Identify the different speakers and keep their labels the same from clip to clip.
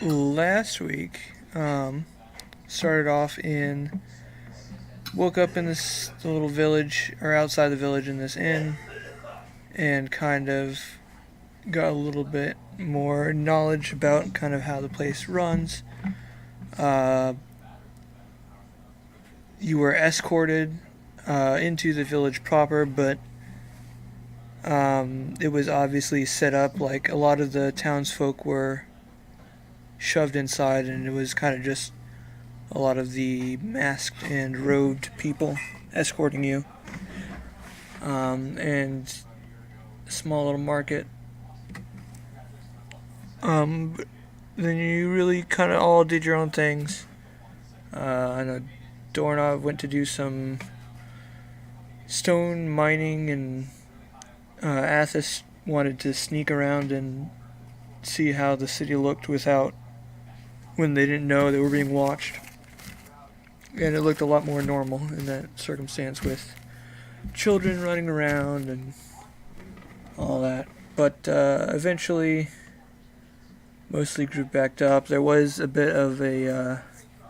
Speaker 1: last week, started off woke up in this little village, or outside the village in this inn, and kind of got a little bit more knowledge about kind of how the place runs. Uh, you were escorted into the village proper, but it was obviously set up like a lot of the townsfolk were shoved inside, and it was kind of just a lot of the masked and robed people escorting you. And a small little market. But then you really kind of all did your own things. I know Doorknob went to do some stone mining, and Athos wanted to sneak around and see how the city looked without when they didn't know they were being watched. And it looked a lot more normal in that circumstance with children running around and all that. But eventually, mostly group backed up. There was a bit of an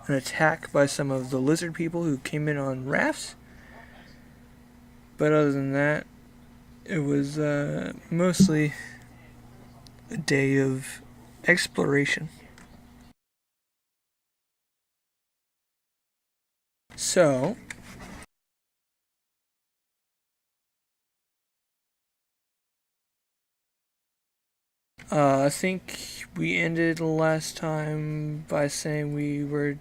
Speaker 1: attack by some of the lizard people who came in on rafts. But other than that, it was mostly a day of exploration. So, I think we ended last time by saying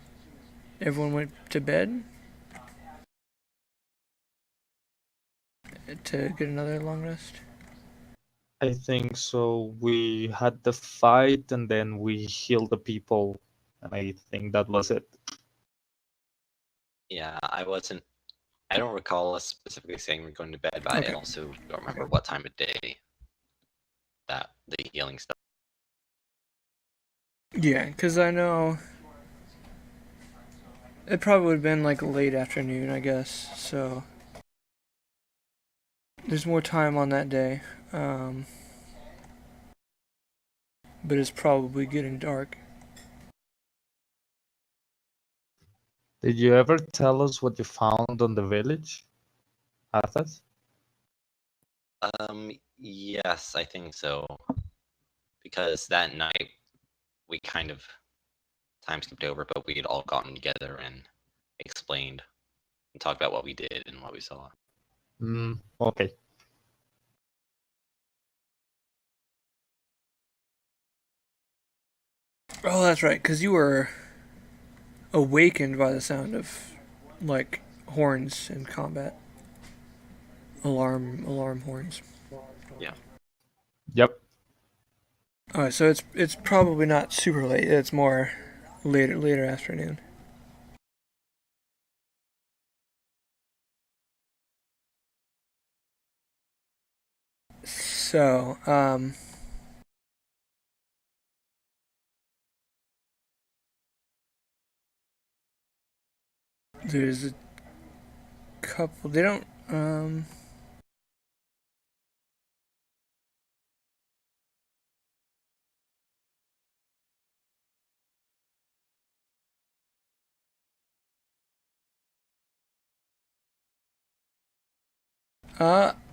Speaker 1: everyone went to bed to get another long rest.
Speaker 2: I think so. We had the fight and then we healed the people, and I think that was it.
Speaker 3: Yeah, I don't recall us specifically saying we're going to bed, but
Speaker 1: Okay.
Speaker 3: I also don't remember what time of day that the healing stuff.
Speaker 1: Yeah, because I know it probably would have been like late afternoon, I guess. So there's more time on that day, but it's probably getting dark.
Speaker 2: Did you ever tell us what you found on the village, Athos?
Speaker 3: Yes, I think so. Because that night we kind of time skipped over, but we had all gotten together and explained and talked about what we did and what we saw.
Speaker 2: Okay.
Speaker 1: Oh, that's right, because you were awakened by the sound of like horns in combat. Alarm horns.
Speaker 3: Yeah.
Speaker 2: Yep.
Speaker 1: Alright, so it's probably not super late. It's more later afternoon. So, there's a couple. They don't.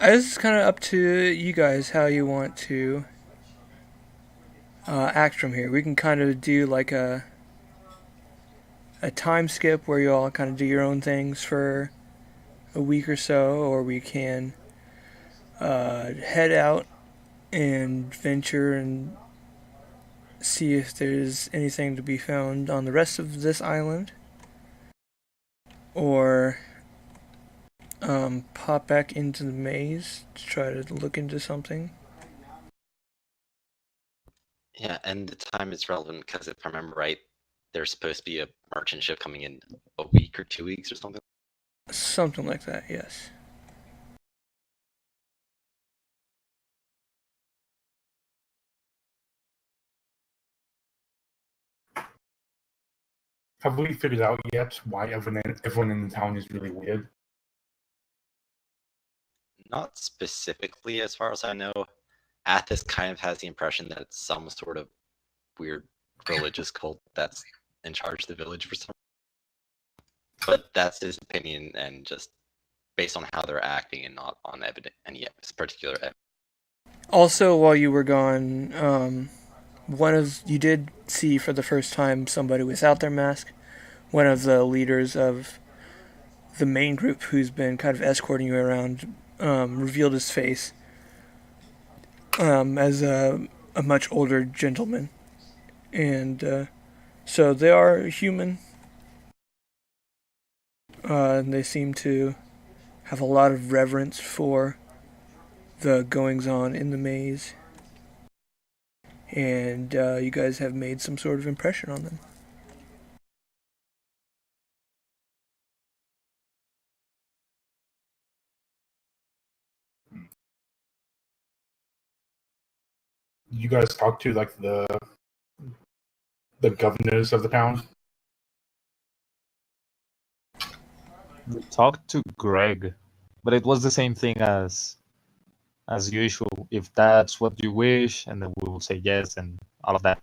Speaker 1: It's kind of up to you guys how you want to act from here. We can kind of do like a time skip where you all kind of do your own things for a week or so, or we can head out and venture and see if there's anything to be found on the rest of this island, or pop back into the maze to try to look into something.
Speaker 3: Yeah, and the time is relevant because if I remember right, there's supposed to be a merchant ship coming in a week or 2 weeks or something.
Speaker 1: Something like that, yes.
Speaker 4: Have we figured out yet why everyone in the town is really weird?
Speaker 3: Not specifically, as far as I know. Athos kind of has the impression that it's some sort of weird religious cult that's in charge of the village for some. But that's his opinion, and just based on how they're acting, and not on any particular evidence.
Speaker 1: Also, while you were gone, you did see for the first time somebody without their mask. One of the leaders of the main group, who's been kind of escorting you around, revealed his face as a much older gentleman, and so they are human. And they seem to have a lot of reverence for the goings-on in the maze, and you guys have made some sort of impression on them.
Speaker 4: You guys talk to like the governors of the town?
Speaker 2: We talked to Greg, but it was the same thing as usual. If that's what you wish, and then we will say yes and all of that.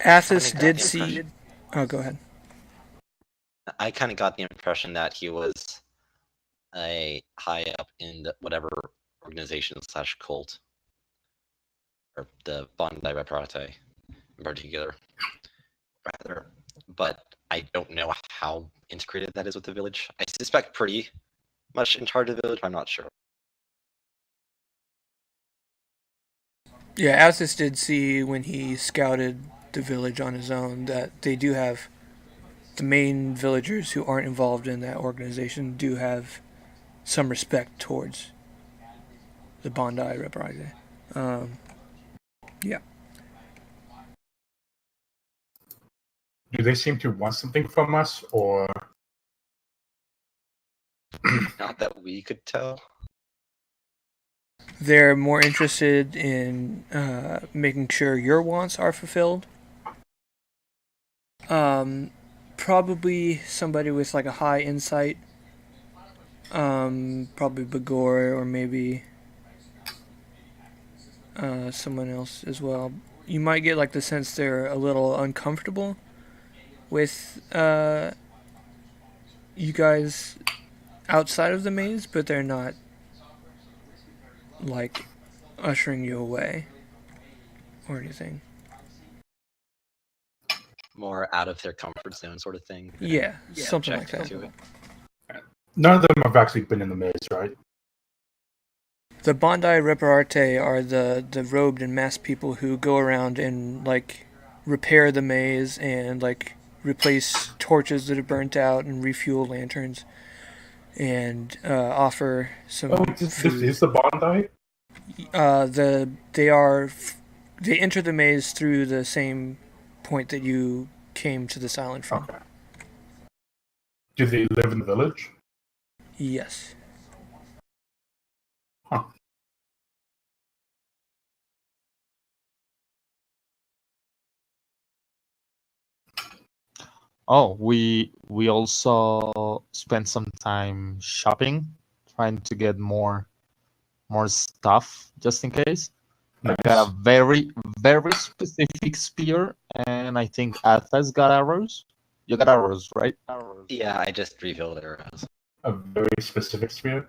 Speaker 1: Athos did see. Oh, go ahead.
Speaker 3: I kind of got the impression that he was a high up in the whatever organization / cult, or the Bondi Reparate in particular, rather. But I don't know how integrated that is with the village. I suspect pretty much in charge of the village, but I'm not sure.
Speaker 1: Yeah, Athos did see when he scouted the village on his own that they do have the main villagers who aren't involved in that organization do have some respect towards the Bondi Reparate. Yeah.
Speaker 4: Do they seem to want something from us, or
Speaker 3: Not that we could tell.
Speaker 1: They're more interested in making sure your wants are fulfilled. Probably somebody with like a high insight. Probably Bagor, or maybe someone else as well. You might get like the sense they're a little uncomfortable with you guys outside of the maze, but they're not like ushering you away or anything.
Speaker 3: More out of their comfort zone sort of thing.
Speaker 1: Yeah, something like that.
Speaker 3: To it.
Speaker 4: none of them have actually been in the maze, right?
Speaker 1: The Bondi Reparate are the robed and masked people who go around and like repair the maze and like replace torches that have burnt out and refuel lanterns and offer some
Speaker 4: This
Speaker 1: food.
Speaker 4: is the Bondi?
Speaker 1: They enter the maze through the same point that you came to this island from.
Speaker 4: Okay. Do they live in the village?
Speaker 1: Yes.
Speaker 4: Huh.
Speaker 2: Oh, we also spent some time shopping, trying to get more stuff just in case. I got a very specific spear, and I think Athas got arrows. You got arrows, right?
Speaker 3: Yeah, I just refilled arrows.
Speaker 4: A very specific spear?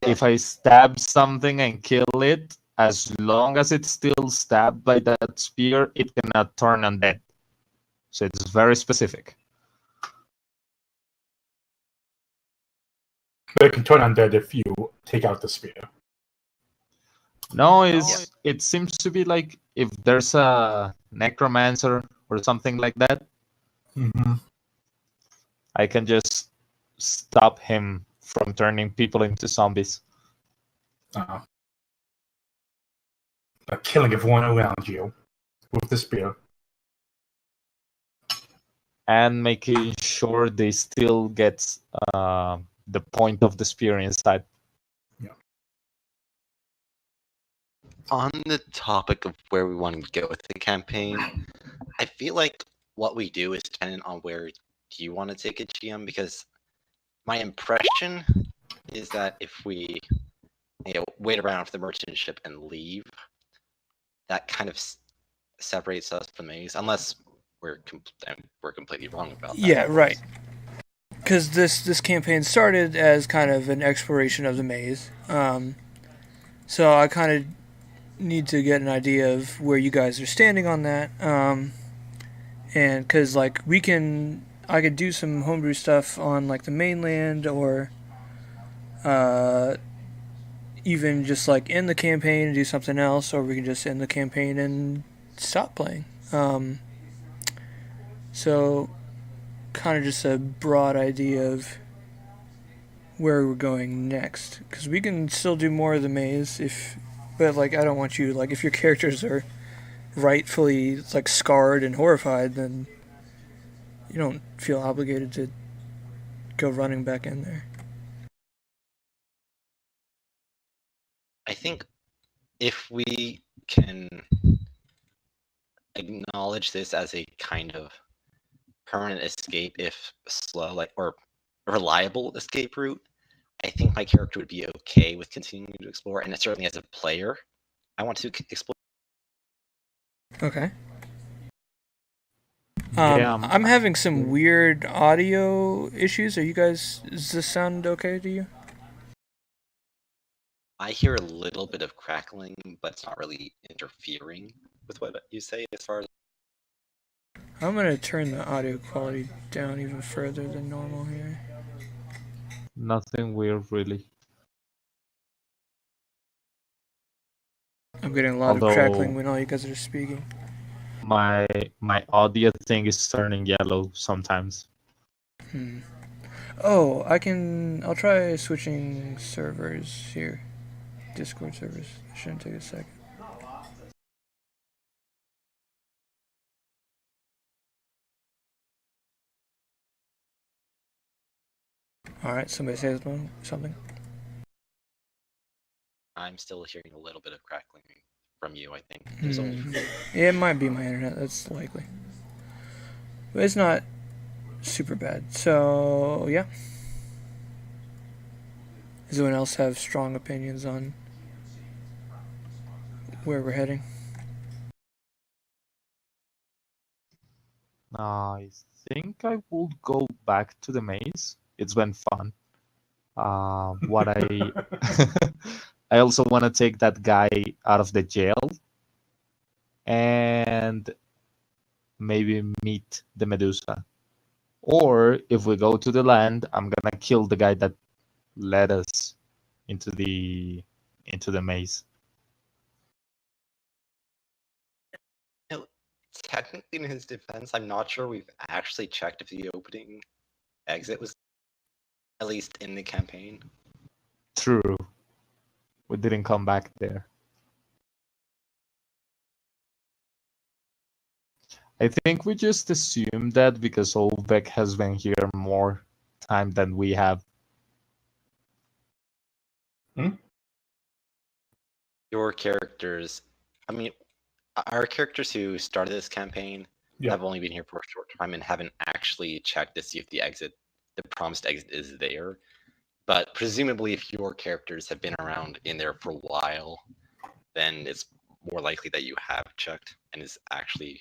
Speaker 2: If I stab something and kill it, as long as it's still stabbed by that spear, it cannot turn undead. So it's very specific.
Speaker 4: They can turn undead if you take out the spear.
Speaker 2: No, it seems to be like if there's a necromancer or something like that, I can just stop him from turning people into zombies.
Speaker 4: Killing everyone around you with the spear.
Speaker 2: And making sure they still get the point of the spear inside.
Speaker 4: Yeah.
Speaker 3: On the topic of where we want to go with the campaign, I feel like what we do is dependent on where you want to take it, GM, because my impression is that if we wait around for the merchant ship and leave, that kind of separates us from the maze, unless we're completely wrong about that.
Speaker 1: Yeah, right. Because this campaign started as kind of an exploration of the maze. So I kind of need to get an idea of where you guys are standing on that. And because like I could do some homebrew stuff on like the mainland, or even just like end the campaign and do something else, or we can just end the campaign and stop playing. So kind of just a broad idea of where we're going next, because we can still do more of the maze but like I don't want you, like, if your characters are rightfully like scarred and horrified, then you don't feel obligated to go running back in there.
Speaker 3: I think if we can acknowledge this as a kind of permanent escape, if slow, or reliable escape route, I think my character would be okay with continuing to explore, and certainly as a player, I want to explore.
Speaker 1: Okay.
Speaker 2: Yeah,
Speaker 1: I'm having some weird audio issues. Does this sound okay to you?
Speaker 3: I hear a little bit of crackling, but it's not really interfering with what you say as far as.
Speaker 1: I'm gonna turn the audio quality down even further than normal here.
Speaker 2: nothing weird really.
Speaker 1: I'm getting a lot of crackling when all you guys are speaking.
Speaker 2: My audio thing is turning yellow sometimes.
Speaker 1: Oh, I'll try switching servers here. Discord servers. It shouldn't take a second. Alright, somebody say something.
Speaker 3: I'm still hearing a little bit of crackling from you, I think. There's only.
Speaker 1: Yeah, it might be my internet, that's likely. But it's not super bad. So, yeah. Does anyone else have strong opinions on where we're heading?
Speaker 2: I think I will go back to the maze. It's been fun. What I I also want to take that guy out of the jail and maybe meet the Medusa. Or if we go to the land, I'm gonna kill the guy that led us into the maze.
Speaker 3: Technically, in his defense, I'm not sure we've actually checked if the opening exit was at least in the campaign.
Speaker 2: True. We didn't come back there. I think we just assumed that because Olbeck has been here more time than we have.
Speaker 3: Your characters, our characters who started this campaign have only been here for a short time and haven't actually checked to see if the promised exit is there. But presumably, if your characters have been around in there for a while, then it's more likely that you have checked and is actually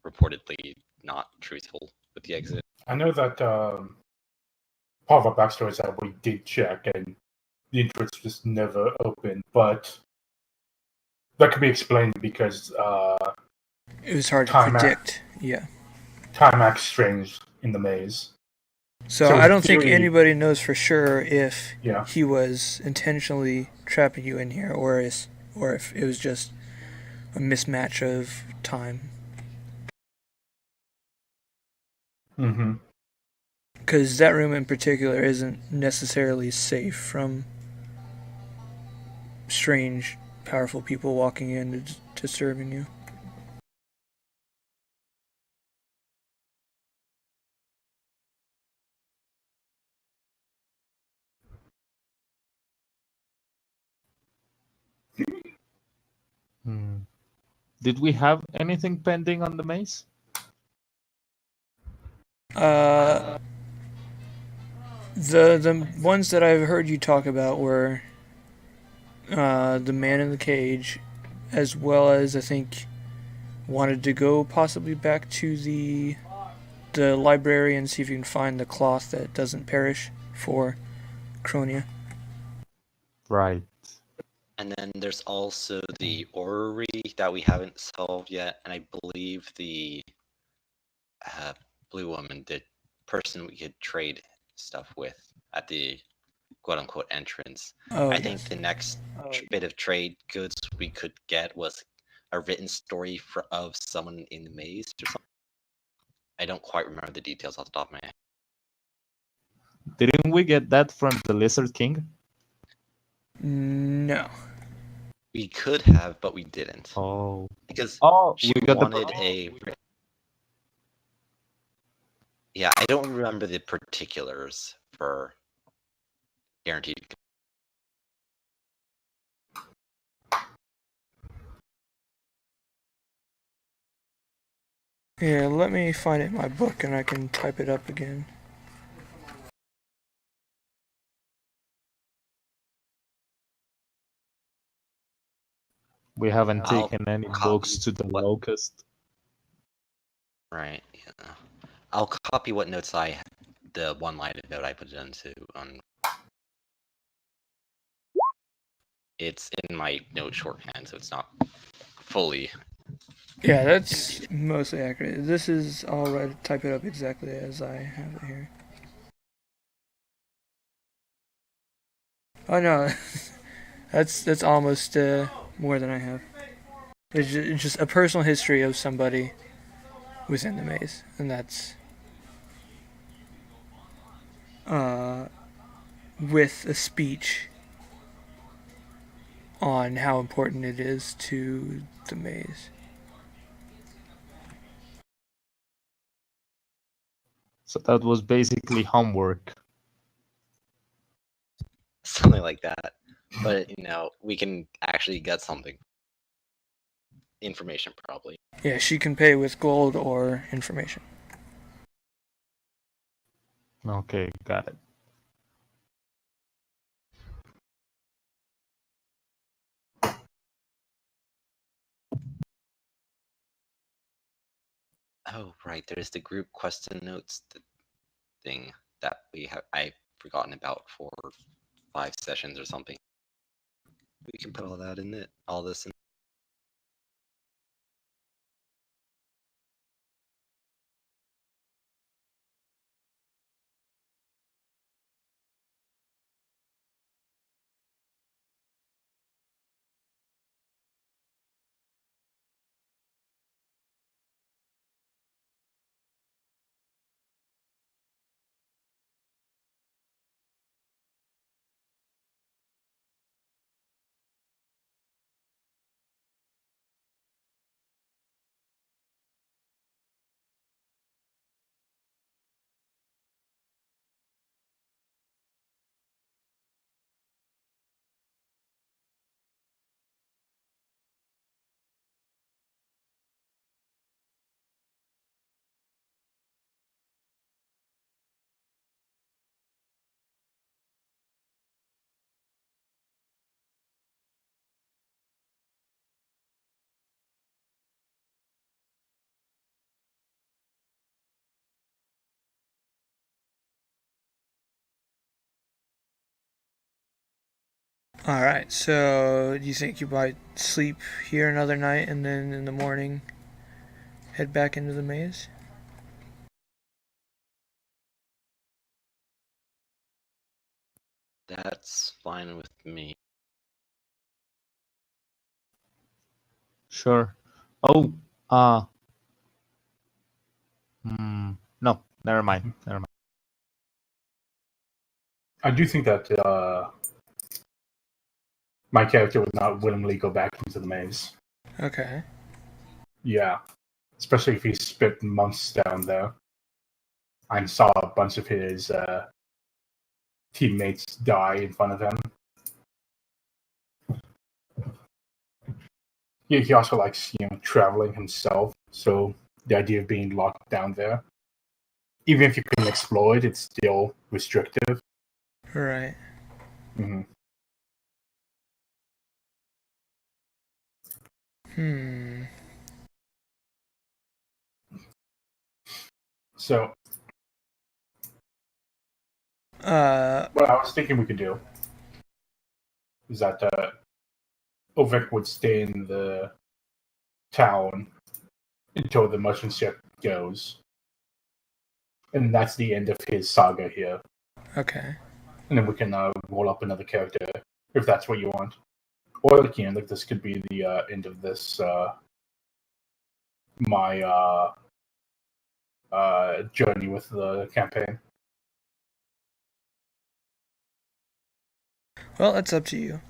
Speaker 3: reportedly not truthful with the exit.
Speaker 4: I know that part of our backstory is that we did check and the entrance just never opened, but that could be explained because
Speaker 1: it was hard to predict.
Speaker 4: Time acts strange in the maze.
Speaker 1: So I don't think anybody knows for sure if he was intentionally trapping you in here, or if it was just a mismatch of time. Because that room in particular isn't necessarily safe from strange, powerful people walking in and disturbing you.
Speaker 2: Did we have anything pending on the maze?
Speaker 1: The ones that I've heard you talk about were the man in the cage, as well as I think wanted to go possibly back to the library and see if you can find the cloth that doesn't perish for Cronia.
Speaker 2: Right.
Speaker 3: And then there's also the orrery that we haven't solved yet, and I believe the blue woman, the person we could trade stuff with at the quote-unquote entrance.
Speaker 1: Oh,
Speaker 3: I think
Speaker 1: yes.
Speaker 3: the next bit of trade goods we could get was a written story of someone in the maze or something. I don't quite remember the details off the top of my head.
Speaker 2: Didn't we get that from the Lizard King?
Speaker 1: No.
Speaker 3: We could have, but we didn't.
Speaker 2: Oh.
Speaker 3: Because
Speaker 2: Oh,
Speaker 3: she
Speaker 2: we got
Speaker 3: wanted a... Yeah, I don't remember the particulars for guaranteed.
Speaker 1: Yeah, let me find it in my book and I can type it up again.
Speaker 2: We haven't
Speaker 3: I'll
Speaker 2: taken any
Speaker 3: copy
Speaker 2: books to the
Speaker 3: what-
Speaker 2: Locust.
Speaker 3: Right, yeah. I'll copy what notes the one-lined note I put into on. It's in my note shorthand, so it's not fully.
Speaker 1: Yeah, that's mostly accurate. This is, I'll type it up exactly as I have it here. Oh no, that's almost more than I have. It's just a personal history of somebody within the maze, and that's with a speech on how important it is to the maze.
Speaker 2: So that was basically homework.
Speaker 3: Something like that. But, we can actually get something. Information, probably.
Speaker 1: Yeah, she can pay with gold or information.
Speaker 2: Okay, got it.
Speaker 3: Oh, right. There's the group question notes thing that I've forgotten about for 5 sessions or something. We can put all that in it. All this in.
Speaker 1: Alright, so do you think you might sleep here another night and then in the morning head back into the maze?
Speaker 3: That's fine with me.
Speaker 2: Sure. Oh, no, never mind. Never mind.
Speaker 4: I do think that my character would not willingly go back into the maze.
Speaker 1: Okay.
Speaker 4: Yeah, especially if he spent months down there and saw a bunch of his teammates die in front of him. He also likes, traveling himself. So the idea of being locked down there, even if you can explore it, it's still restrictive.
Speaker 1: Right.
Speaker 4: Mm-hmm. So,
Speaker 1: Uh,
Speaker 4: what I was thinking we could do is that Ovek would stay in the town until the merchant ship goes. And that's the end of his saga here.
Speaker 1: okay.
Speaker 4: And then we can roll up another character if that's what you want. Or like this could be the end of this my journey with the campaign.
Speaker 1: Well, that's up to you.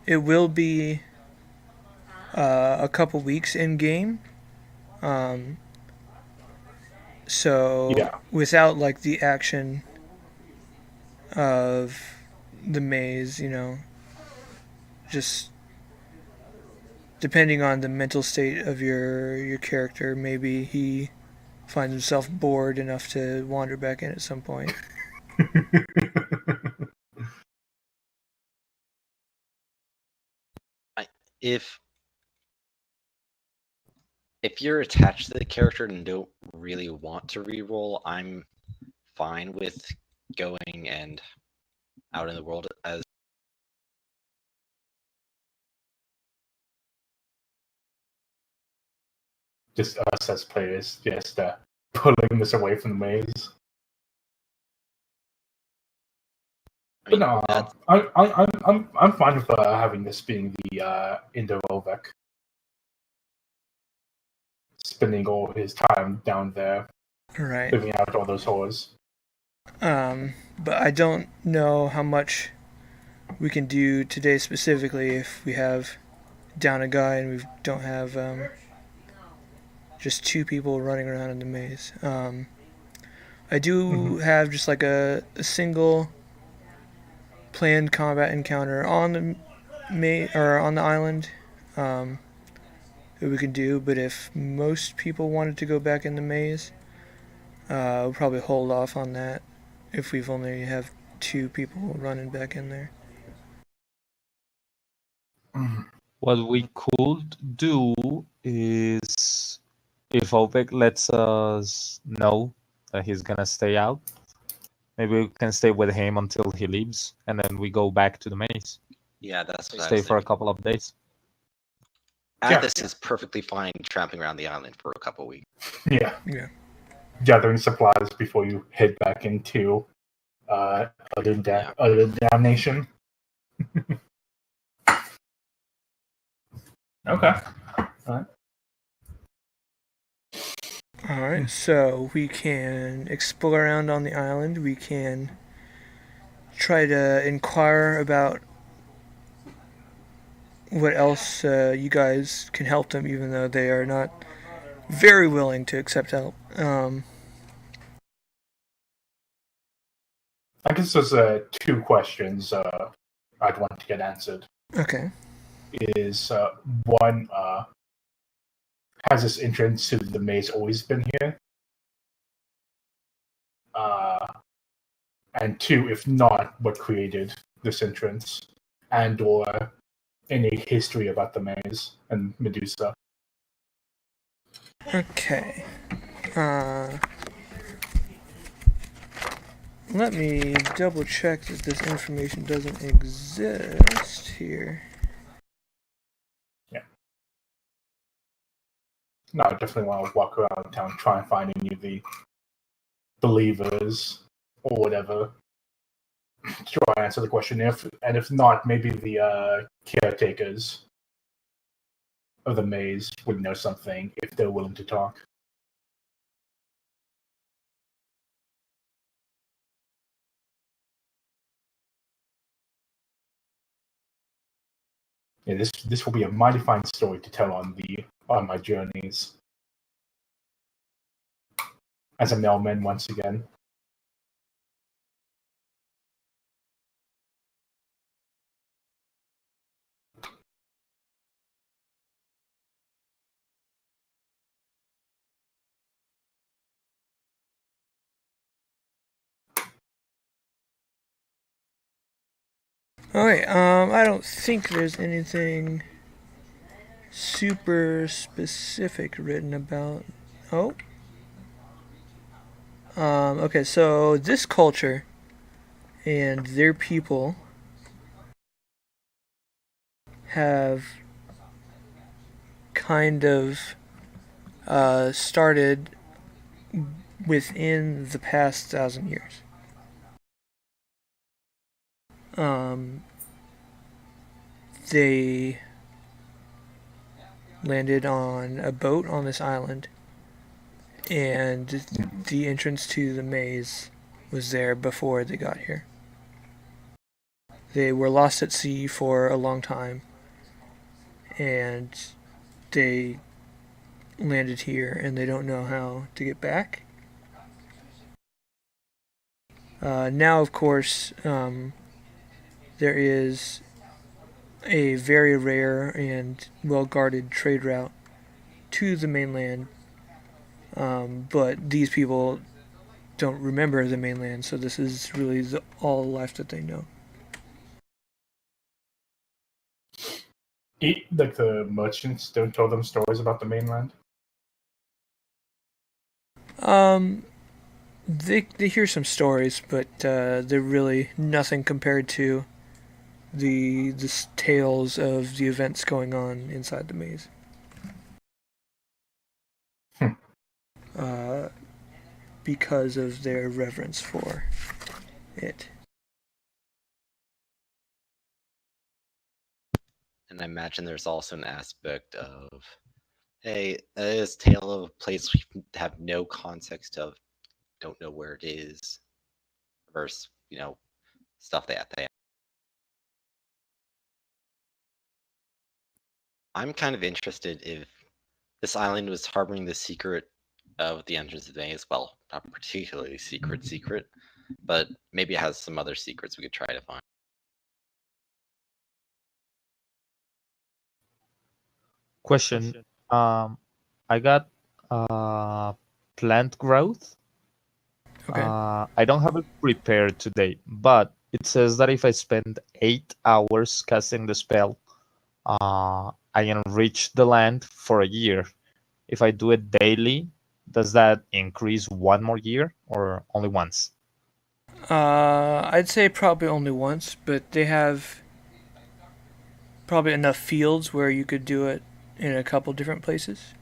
Speaker 1: It will be a couple weeks in game. So
Speaker 4: Yeah.
Speaker 1: without like the action of the maze, just depending on the mental state of your character, maybe he finds himself bored enough to wander back in at some point.
Speaker 3: If you're attached to the character and don't really want to reroll, I'm fine with going and out in the world as
Speaker 4: Just us as players, just pulling this away from the maze.
Speaker 3: I mean,
Speaker 4: But no, I'm fine with having this being the end of Ovek. Spending all his time down there,
Speaker 1: Right.
Speaker 4: living out all those horrors.
Speaker 1: But I don't know how much we can do today specifically if we have down a guy and we don't have just two people running around in the maze. I do have just like a single planned combat encounter on on the island that we could do, but if most people wanted to go back in the maze, we'll probably hold off on that if we've only have two people running back in there.
Speaker 2: What we could do is, if Ovek lets us know that he's gonna stay out, maybe we can stay with him until he leaves, and then we go back to the maze.
Speaker 3: yeah, that's what I
Speaker 2: Stay
Speaker 3: was
Speaker 2: for a
Speaker 3: thinking.
Speaker 2: couple of days.
Speaker 3: Athos is perfectly fine tramping around the island for a couple weeks.
Speaker 4: Yeah.
Speaker 1: Yeah.
Speaker 4: Gathering supplies before you head back into other damnation. Okay.
Speaker 1: Alright, so we can explore around on the island. We can try to inquire about what else you guys can help them, even though they are not very willing to accept help.
Speaker 4: I guess there's two questions I'd want to get answered.
Speaker 1: Okay.
Speaker 4: Is one, has this entrance to the maze always been here? And two, if not, what created this entrance? And or any history about the maze and Medusa?
Speaker 1: Okay. Let me double check that this information doesn't exist here.
Speaker 4: Yeah. No, I definitely want to walk around town, try and find any of the believers or whatever to try and answer the question. If not, maybe the caretakers of the maze would know something if they're willing to talk. Yeah, this will be a mighty fine story to tell on my journeys as a mailman once again.
Speaker 1: Alright, I don't think there's anything super specific written about. Oh. Okay, so this culture and their people have kind of started within the past 1,000 years. They landed on a boat on this island, and the entrance to the maze was there before they got here. They were lost at sea for a long time, and they landed here, and they don't know how to get back. Now, of course, there is a very rare and well-guarded trade route to the mainland, but these people don't remember the mainland, so this is really all life that they know.
Speaker 4: Like the merchants don't tell them stories about the mainland.
Speaker 1: They hear some stories, but they're really nothing compared to the tales of the events going on inside the maze. Because of their reverence for it.
Speaker 3: And I imagine there's also an aspect of, hey, this tale of a place we have no context of, don't know where it is, versus, stuff they. I'm kind of interested if this island was harboring the secret of the entrance to the maze. Well, not particularly secret, but maybe it has some other secrets we could try to find.
Speaker 2: Question. I got plant growth.
Speaker 1: Okay.
Speaker 2: I don't have it prepared today, but it says that if I spend 8 hours casting the spell, I enrich the land for a year. If I do it daily, does that increase one more year or only once?
Speaker 1: I'd say probably only once, but they have probably enough fields where you could do it in a couple different places.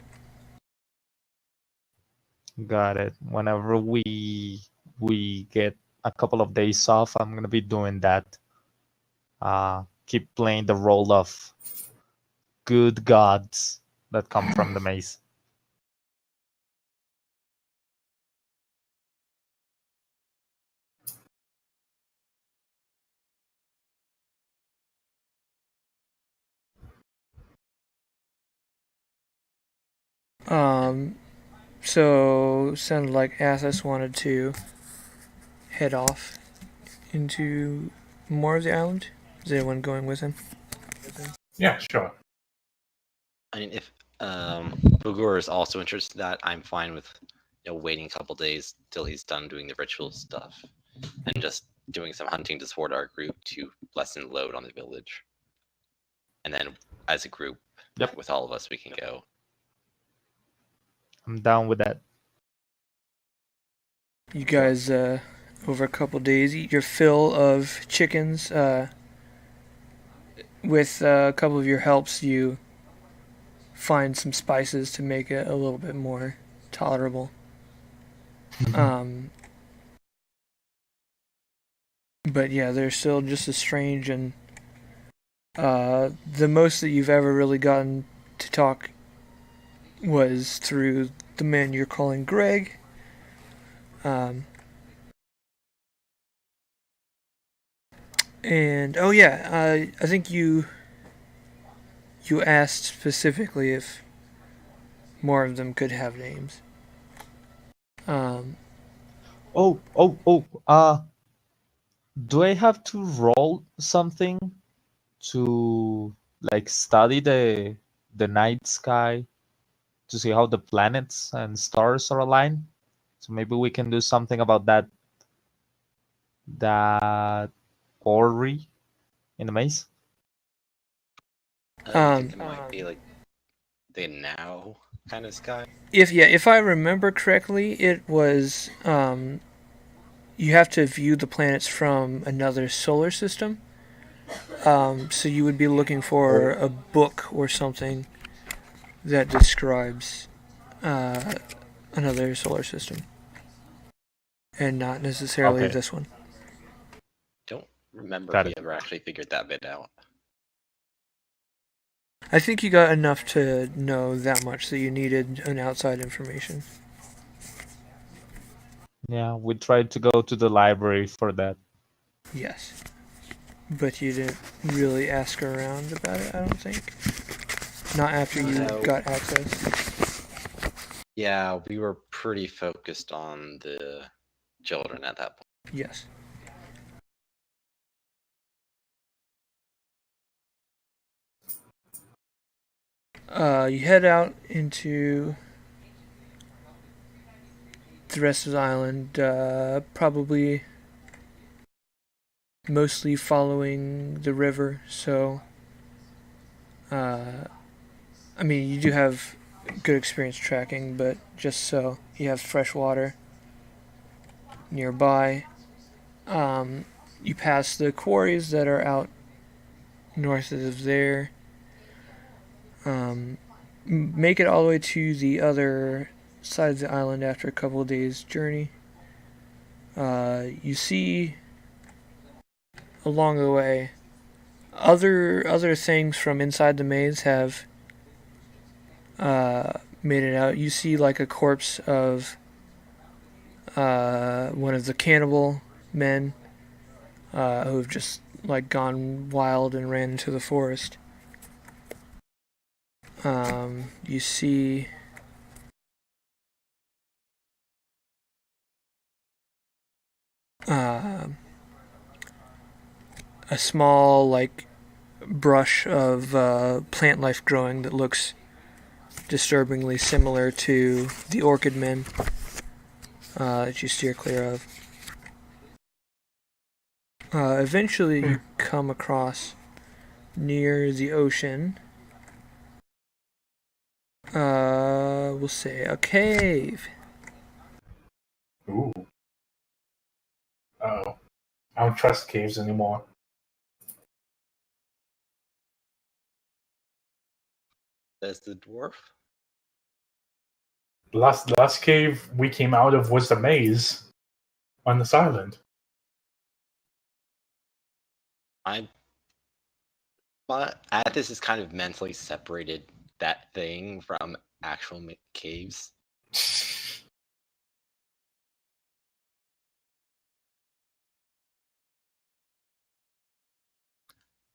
Speaker 2: Got it. Whenever we get a couple of days off, I'm gonna be doing that. Keep playing the role of good gods that come from the maze.
Speaker 1: So sounded like Athos wanted to head off into more of the island. Is anyone going with him?
Speaker 4: Yeah, sure.
Speaker 3: I mean, if Bugur is also interested in that, I'm fine with waiting a couple days till he's done doing the ritual stuff, and just doing some hunting to support our group to lessen the load on the village. And then, as a group, with all of us, we can go.
Speaker 2: I'm down with that.
Speaker 1: You guys, over a couple days, eat your fill of chickens. With a couple of your helps, you find some spices to make it a little bit more tolerable. But yeah, they're still just as strange, and the most that you've ever really gotten to talk was through the man you're calling Greg. And oh yeah, I think you asked specifically if more of them could have names.
Speaker 2: Do I have to roll something to like study the night sky to see how the planets and stars are aligned? So maybe we can do something about that orrery in the maze.
Speaker 3: I think it might be like the now kind of sky.
Speaker 1: If I remember correctly, it was you have to view the planets from another solar system. So you would be looking for a book or something that describes another solar system, and not necessarily
Speaker 2: Okay.
Speaker 1: this one.
Speaker 3: Don't remember
Speaker 2: Got
Speaker 3: if we
Speaker 2: it.
Speaker 3: ever actually figured that bit out.
Speaker 1: I think you got enough to know that much that you needed an outside information.
Speaker 2: Yeah, we tried to go to the library for that.
Speaker 1: Yes. But you didn't really ask around about it, I don't think. Not after you
Speaker 3: No.
Speaker 1: got access.
Speaker 3: Yeah, we were pretty focused on the children at that point.
Speaker 1: Yes. You head out into the rest of the island, probably mostly following the river, so I mean, you do have good experience tracking, but just so you have fresh water nearby. You pass the quarries that are out north of there. Make it all the way to the other side of the island after a couple of days' journey. You see along the way other things from inside the maze have made it out. You see like a corpse of one of the cannibal men who have just like gone wild and ran into the forest. You see a small like brush of plant life growing that looks disturbingly similar to the orchid men that you steer clear of. Eventually you come across near the ocean, we'll say a cave.
Speaker 4: Ooh. Uh-oh. I don't trust caves anymore.
Speaker 3: Says the dwarf.
Speaker 4: The last cave we came out of was the maze on this island.
Speaker 3: But Athos is kind of mentally separated that thing from actual caves.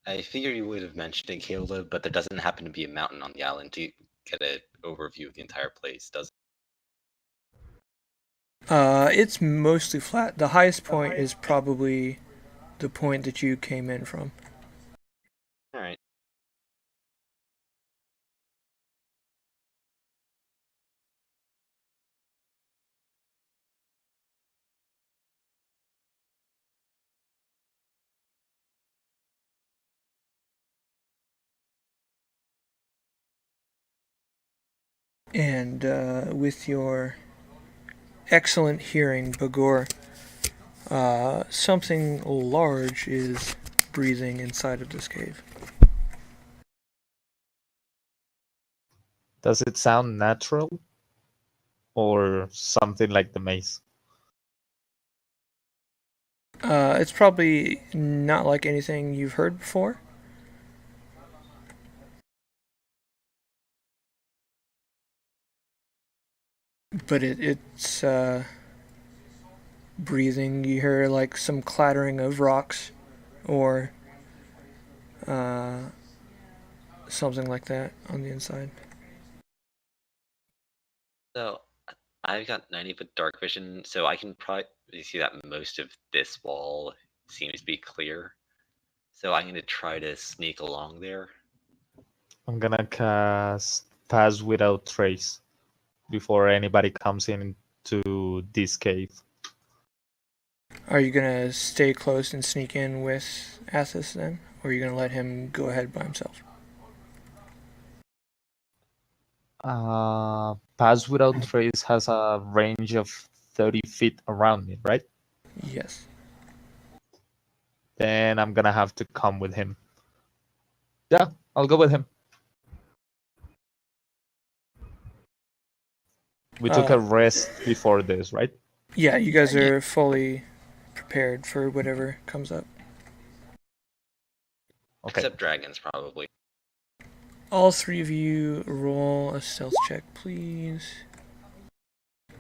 Speaker 3: I figured you would have mentioned it, Caleb, but there doesn't happen to be a mountain on the island to get an overview of the entire place, does it?
Speaker 1: It's mostly flat. The highest point is probably the point that you came in from.
Speaker 3: Alright.
Speaker 1: And with your excellent hearing, Bagor, something large is breathing inside of this cave.
Speaker 2: Does it sound natural? Or something like the maze?
Speaker 1: It's probably not like anything you've heard before. But it's breathing. You hear like some clattering of rocks or something like that on the inside.
Speaker 3: So, I've got 90-foot dark vision, so I can probably see that most of this wall seems to be clear. So I'm going to try to sneak along there.
Speaker 2: I'm gonna cast Pass Without Trace before anybody comes into this cave.
Speaker 1: Are you gonna stay close and sneak in with Athos then? Or are you gonna let him go ahead by himself?
Speaker 2: Pass Without Trace has a range of 30 feet around me, right?
Speaker 1: Yes.
Speaker 2: Then I'm gonna have to come with him. Yeah, I'll go with him. We took a rest before this, right?
Speaker 1: Yeah, you guys are fully prepared for whatever comes up.
Speaker 2: Okay.
Speaker 3: Except dragons, probably.
Speaker 1: All three of you roll a stealth check, please.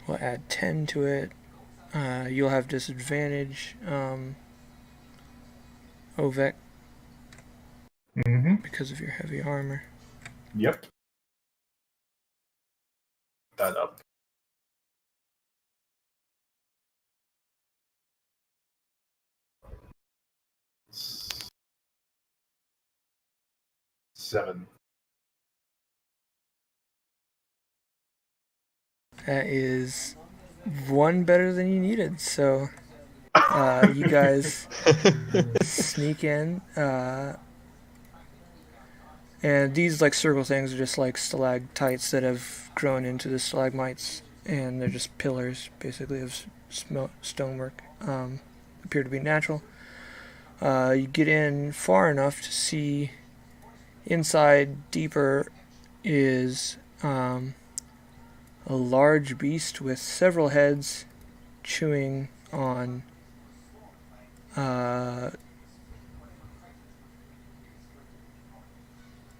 Speaker 1: We'll add 10 to it. You'll have disadvantage, Ovek,
Speaker 4: Mm-hmm.
Speaker 1: because of your heavy armor.
Speaker 4: Yep. That up. Seven.
Speaker 1: That is one better than you needed, so you guys sneak in. And these like circle things are just like stalactites that have grown into the stalagmites, and they're just pillars basically of stonework. Appear to be natural. You get in far enough to see inside deeper is a large beast with several heads chewing on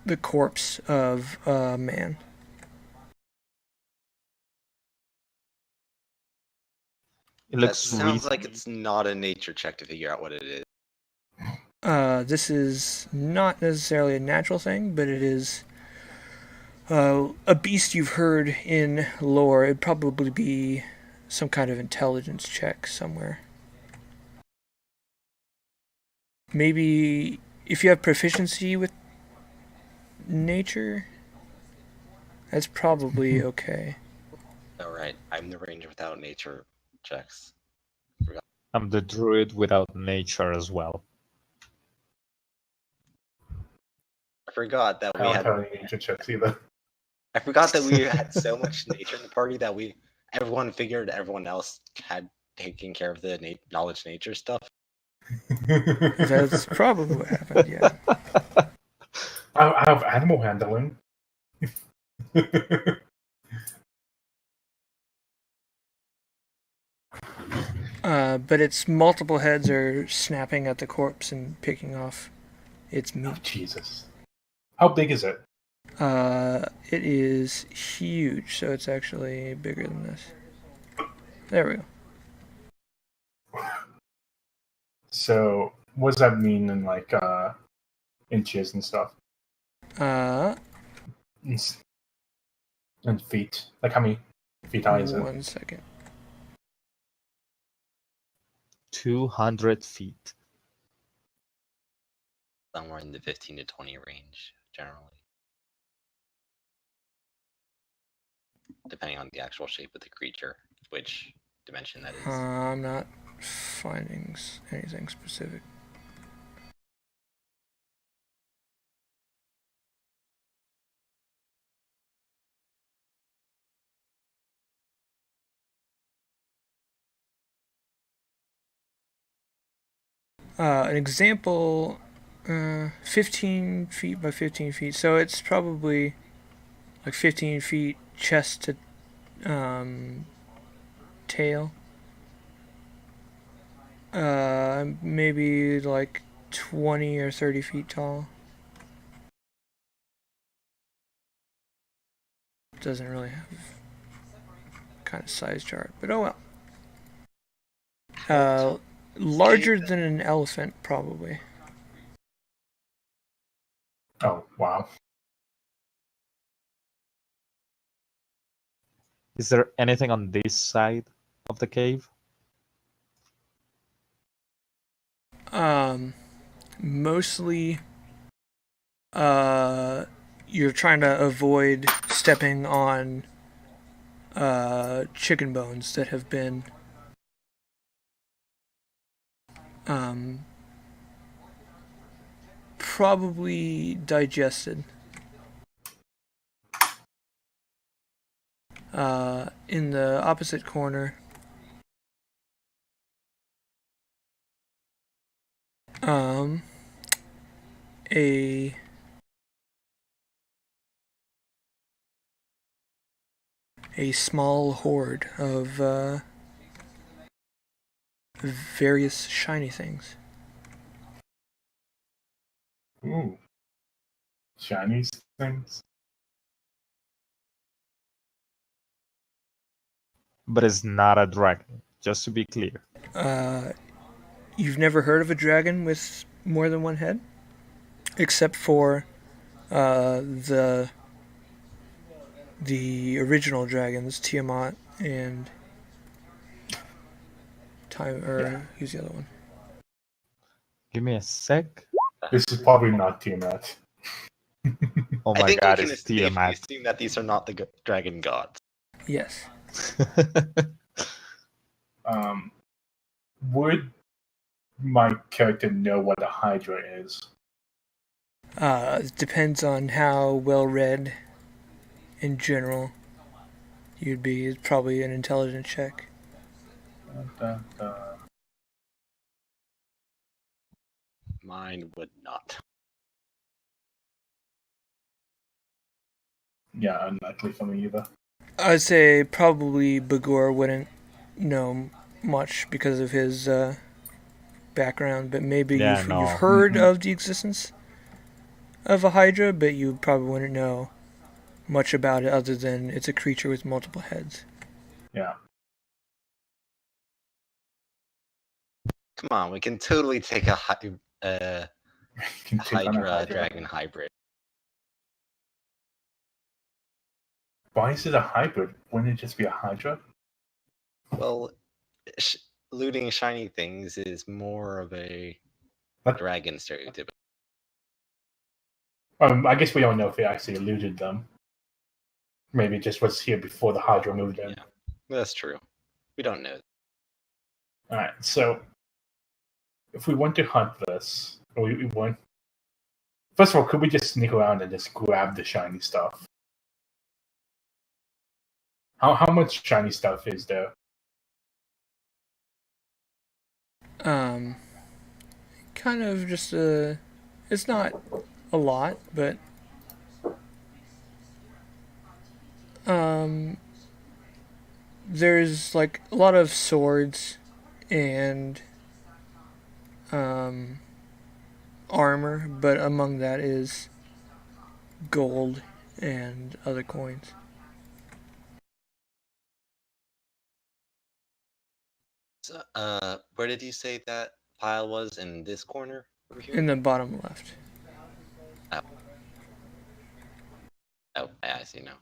Speaker 1: the corpse of a man.
Speaker 2: It
Speaker 3: That
Speaker 2: looks
Speaker 3: sounds like it's not a nature check to figure out what it is.
Speaker 1: This is not necessarily a natural thing, but it is a beast you've heard in lore. It'd probably be some kind of intelligence check somewhere. Maybe if you have proficiency with nature, that's probably okay.
Speaker 3: Alright, I'm the ranger without nature checks.
Speaker 2: I'm the druid without nature as well.
Speaker 3: I forgot that
Speaker 4: I
Speaker 3: we
Speaker 4: don't
Speaker 3: had.
Speaker 4: have any nature checks either.
Speaker 3: I forgot that we had so much nature in the party that everyone figured everyone else had taken care of the knowledge nature stuff.
Speaker 1: That's probably what happened, yeah.
Speaker 4: I have animal handling.
Speaker 1: But its multiple heads are snapping at the corpse and picking off its
Speaker 4: Oh,
Speaker 1: meat.
Speaker 4: Jesus. How big is it?
Speaker 1: It is huge, so it's actually bigger than this. There we go.
Speaker 4: So, what does that mean in like inches and stuff? And feet. Like how many feet high is it?
Speaker 1: 1 second.
Speaker 2: 200 feet.
Speaker 3: Somewhere in the 15 to 20 range, generally. Depending on the actual shape of the creature, which dimension that is.
Speaker 1: I'm not finding anything specific. An example, 15 feet by 15 feet. So it's probably like 15 feet chest to tail. Maybe like 20 or 30 feet tall. Doesn't really have kind of size chart, but oh well. Larger than an elephant, probably.
Speaker 4: Oh, wow.
Speaker 2: Is there anything on this side of the cave?
Speaker 1: Mostly, you're trying to avoid stepping on chicken bones that have been probably digested. In the opposite corner, a small horde of various shiny things.
Speaker 4: Ooh. Shiny things.
Speaker 2: But it's not a dragon, just to be clear.
Speaker 1: You've never heard of a dragon with more than one head? Except for the original dragons, Tiamat and who's the other one?
Speaker 2: Give me a sec.
Speaker 4: This is probably not Tiamat.
Speaker 2: Oh
Speaker 3: I
Speaker 2: my
Speaker 3: think
Speaker 2: god,
Speaker 3: we can
Speaker 2: it's
Speaker 3: safely
Speaker 2: Tiamat.
Speaker 3: assume that these are not the dragon gods.
Speaker 1: Yes.
Speaker 4: Would my character know what a Hydra is?
Speaker 1: It depends on how well read in general you'd be. It's probably an intelligence check.
Speaker 3: Mine would not.
Speaker 4: Yeah, unlikely for me either.
Speaker 1: I'd say probably Bagor wouldn't know much because of his background, but maybe
Speaker 2: Yeah,
Speaker 1: you've
Speaker 2: no.
Speaker 1: heard of the existence of a Hydra, but you probably wouldn't know much about it other than it's a creature with multiple heads.
Speaker 4: Yeah.
Speaker 3: Come on, we can totally take a
Speaker 4: You can take on a
Speaker 3: Hydra dragon hybrid.
Speaker 4: Why is it a hybrid? Wouldn't it just be a Hydra?
Speaker 3: Well, looting shiny things is more of a
Speaker 4: What?
Speaker 3: dragon stereotype.
Speaker 4: I guess we don't know if they actually eluded them. Maybe it just was here before the Hydra moved in.
Speaker 3: Yeah, that's true. We don't know.
Speaker 4: Alright, so if we want to hunt this, we want. First of all, could we just sneak around and just grab the shiny stuff? How much shiny stuff is there?
Speaker 1: Kind of just it's not a lot, but there's like a lot of swords and armor, but among that is gold and other coins.
Speaker 3: So, where did you say that pile was? In this corner over here?
Speaker 1: In the bottom left.
Speaker 3: Oh, I see now.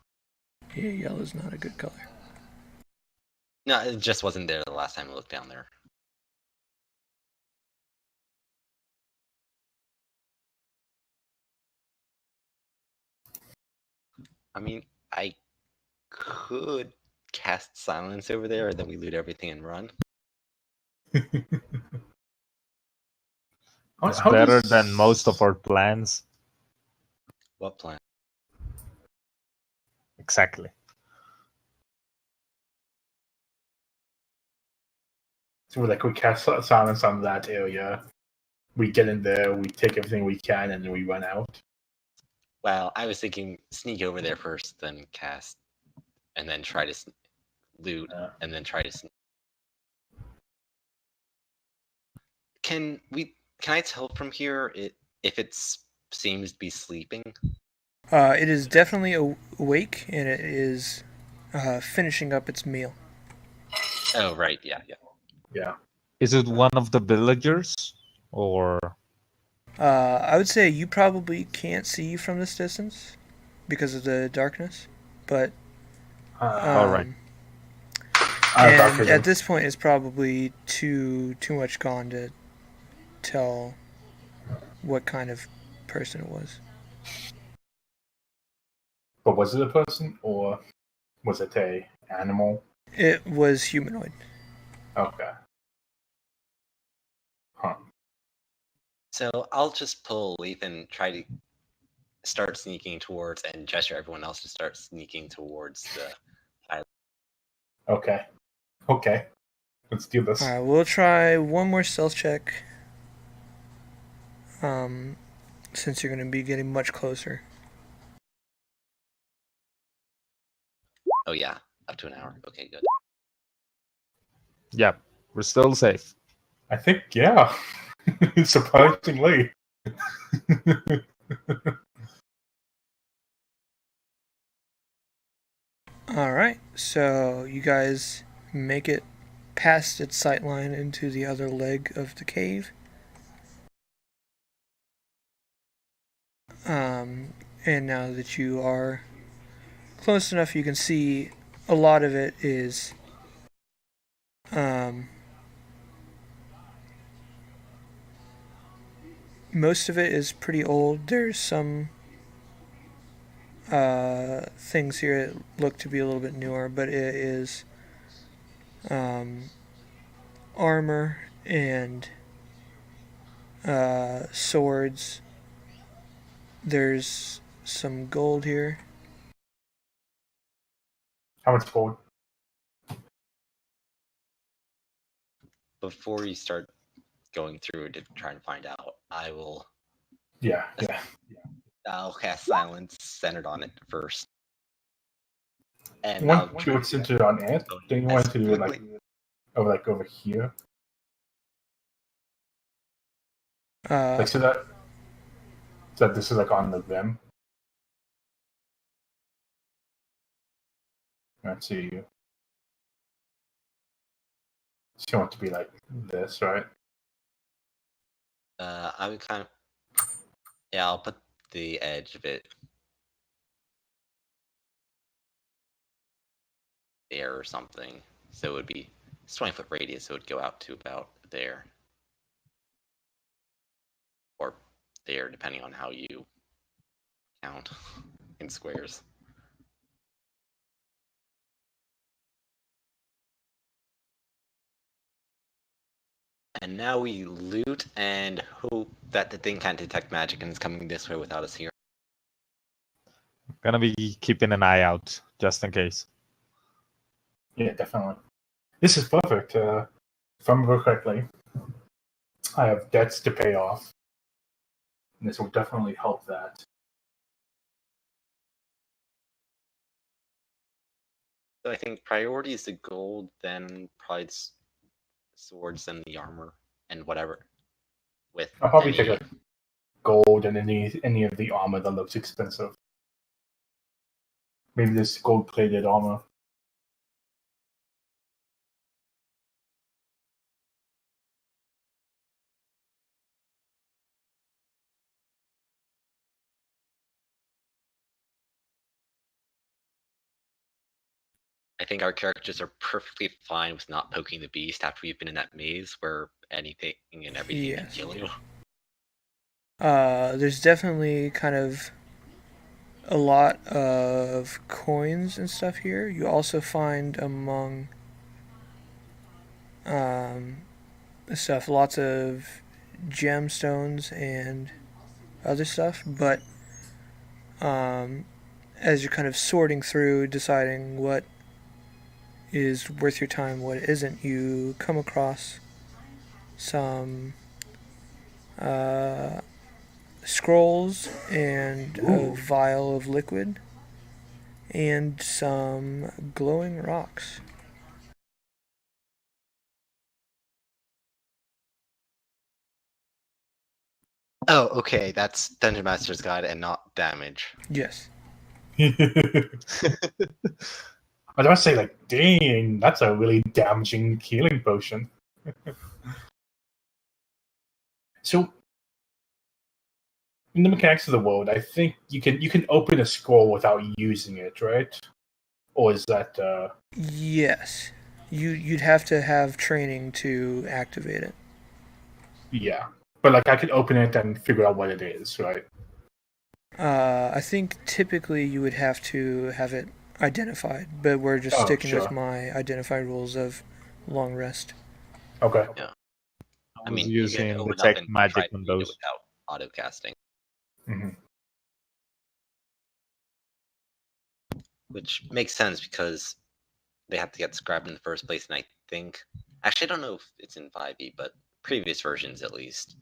Speaker 1: Yeah, yellow's not a good color.
Speaker 3: No, it just wasn't there the last time I looked down there. I mean, I could cast silence over there, and then we loot everything and run.
Speaker 2: It's better than most of our plans.
Speaker 3: What plan?
Speaker 2: Exactly.
Speaker 4: So we cast silence on that area. We get in there, we take everything we can, and then we run out.
Speaker 3: Well, I was thinking sneak over there first, then cast, and then try to loot, and then try to sneak. Can I tell from here if it seems to be sleeping?
Speaker 1: It is definitely awake, and it is finishing up its meal.
Speaker 3: Oh, right, yeah.
Speaker 4: Yeah.
Speaker 2: Is it one of the villagers, or?
Speaker 1: I would say you probably can't see from this distance because of the darkness, but
Speaker 2: All right.
Speaker 1: and at this point, it's probably too much gone to tell what kind of person it was.
Speaker 4: But was it a person, or was it a animal?
Speaker 1: It was humanoid.
Speaker 4: Okay. Huh.
Speaker 3: So I'll just pull a leaf and try to start sneaking towards, and gesture everyone else to start sneaking towards the
Speaker 4: Okay. Okay. Let's do this.
Speaker 1: Alright, we'll try one more stealth check. Since you're going to be getting much closer.
Speaker 3: Oh yeah, up to an hour. Okay, good.
Speaker 2: Yeah, we're still safe.
Speaker 4: I think, yeah. Surprisingly.
Speaker 1: Alright, so you guys make it past its sight line into the other leg of the cave. And now that you are close enough, you can see a lot of it is most of it is pretty old. There's some things here that look to be a little bit newer, but it is armor and swords. There's some gold here.
Speaker 4: How much gold?
Speaker 3: Before you start going through to try and find out, I'll cast silence centered on it first. And
Speaker 4: Once you center it on it, then you want to do it like over here. Like so that this is like on the rim. Let's see. So you want it to be like this, right?
Speaker 3: I would kind of, yeah, I'll put the edge of it there or something. So it would be, it's 20-foot radius, so it would go out to about there. Or there, depending on how you count in squares. And now we loot and hope that the thing can't detect magic and is coming this way without us here.
Speaker 2: Gonna be keeping an eye out just in case.
Speaker 4: Yeah, definitely. This is perfect. If I remember correctly, I have debts to pay off. And this will definitely help that.
Speaker 3: So I think priority is the gold, then probably swords and the armor and whatever. With
Speaker 4: I'll probably take like gold and any of the armor that looks expensive. Maybe this gold-plated armor.
Speaker 3: I think our characters are perfectly fine with not poking the beast after we've been in that maze where anything and everything can kill you.
Speaker 1: There's definitely kind of a lot of coins and stuff here. You also find among stuff lots of gemstones and other stuff, but as you're kind of sorting through, deciding what is worth your time, what isn't, you come across some scrolls and a vial of liquid and some glowing rocks.
Speaker 3: Oh, okay, that's Dungeon Master's Guide and not damage.
Speaker 1: Yes.
Speaker 4: I was about to say, like, dang, that's a really damaging healing potion. So, in the mechanics of the world, I think you can open a scroll without using it, right? Or is that?
Speaker 1: Yes. You'd have to have training to activate it.
Speaker 4: Yeah, but like I can open it and figure out what it is, right?
Speaker 1: I think typically you would have to have it identified, but we're just sticking with my identified rules of long rest.
Speaker 4: Okay.
Speaker 3: Yeah.
Speaker 2: I mean, using detect magic on those
Speaker 3: without auto casting.
Speaker 4: Mm-hmm.
Speaker 3: Which makes sense because they have to get scribed in the first place, and I think actually I don't know if it's in 5e, but previous versions at least,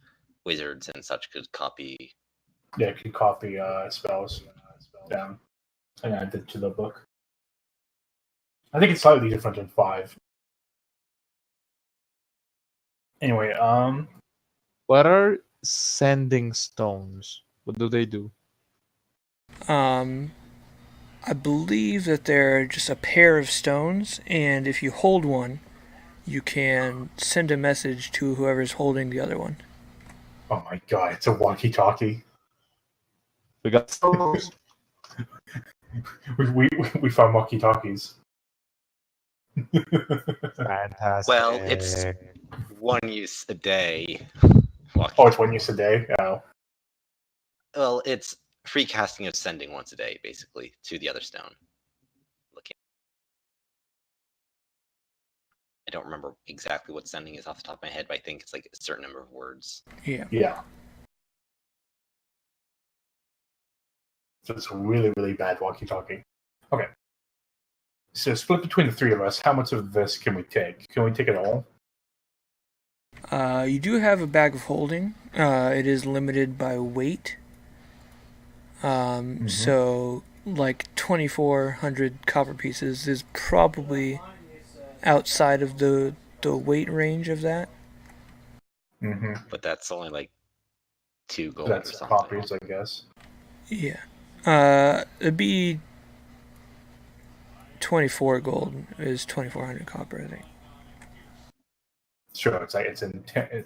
Speaker 3: wizards and such could copy.
Speaker 4: Yeah, you can copy spells down and add it to the book. I think it's slightly different in 5. Anyway,
Speaker 2: What are sending stones? What do they do?
Speaker 1: I believe that they're just a pair of stones, and if you hold one, you can send a message to whoever's holding the other one.
Speaker 4: oh my god, it's a walkie-talkie.
Speaker 2: We got stones.
Speaker 4: We found walkie-talkies.
Speaker 2: Fantastic.
Speaker 3: Well, it's one use a day.
Speaker 4: Oh, it's one use a day? Oh.
Speaker 3: Well, it's free casting of sending once a day, basically, to the other stone. Looking, I don't remember exactly what sending is off the top of my head, but I think it's like a certain number of words.
Speaker 1: Yeah.
Speaker 4: So it's a really, really bad walkie-talkie. Okay. So split between the three of us, how much of this can we take? Can we take it all?
Speaker 1: You do have a bag of holding. It is limited by weight. So, like 2,400 copper pieces is probably outside of the weight range of that.
Speaker 4: Mm-hmm.
Speaker 3: But that's only like 2 gold
Speaker 4: That's
Speaker 3: or something.
Speaker 4: copies, I guess.
Speaker 1: Yeah. It'd be 24 gold is 2,400 copper, I think.
Speaker 4: Sure, it's like it's in 10.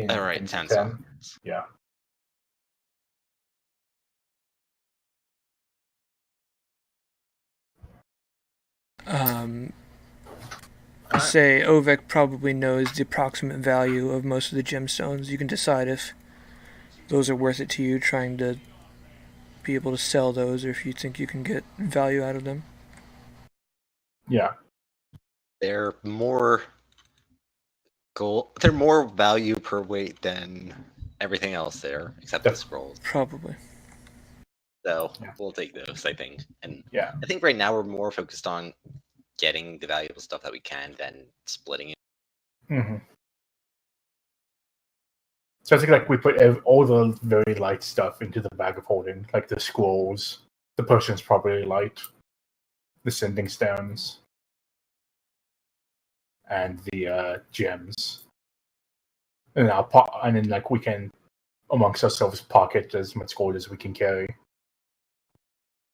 Speaker 3: All right, 10 sockets.
Speaker 4: Yeah.
Speaker 1: Say Ovek probably knows the approximate value of most of the gemstones. You can decide if those are worth it to you, trying to be able to sell those, or if you think you can get value out of them.
Speaker 4: Yeah.
Speaker 3: They're more gold. They're more value per weight than everything else there, except the scrolls.
Speaker 1: Probably.
Speaker 3: So
Speaker 4: Yeah.
Speaker 3: we'll take those, I think. And
Speaker 4: Yeah.
Speaker 3: I think right now we're more focused on getting the valuable stuff that we can than splitting it.
Speaker 4: Mm-hmm. So I think like we put all the very light stuff into the bag of holding, like the scrolls, the potions probably light, the sending stones, and the gems. And and then like we can amongst ourselves pocket as much gold as we can carry.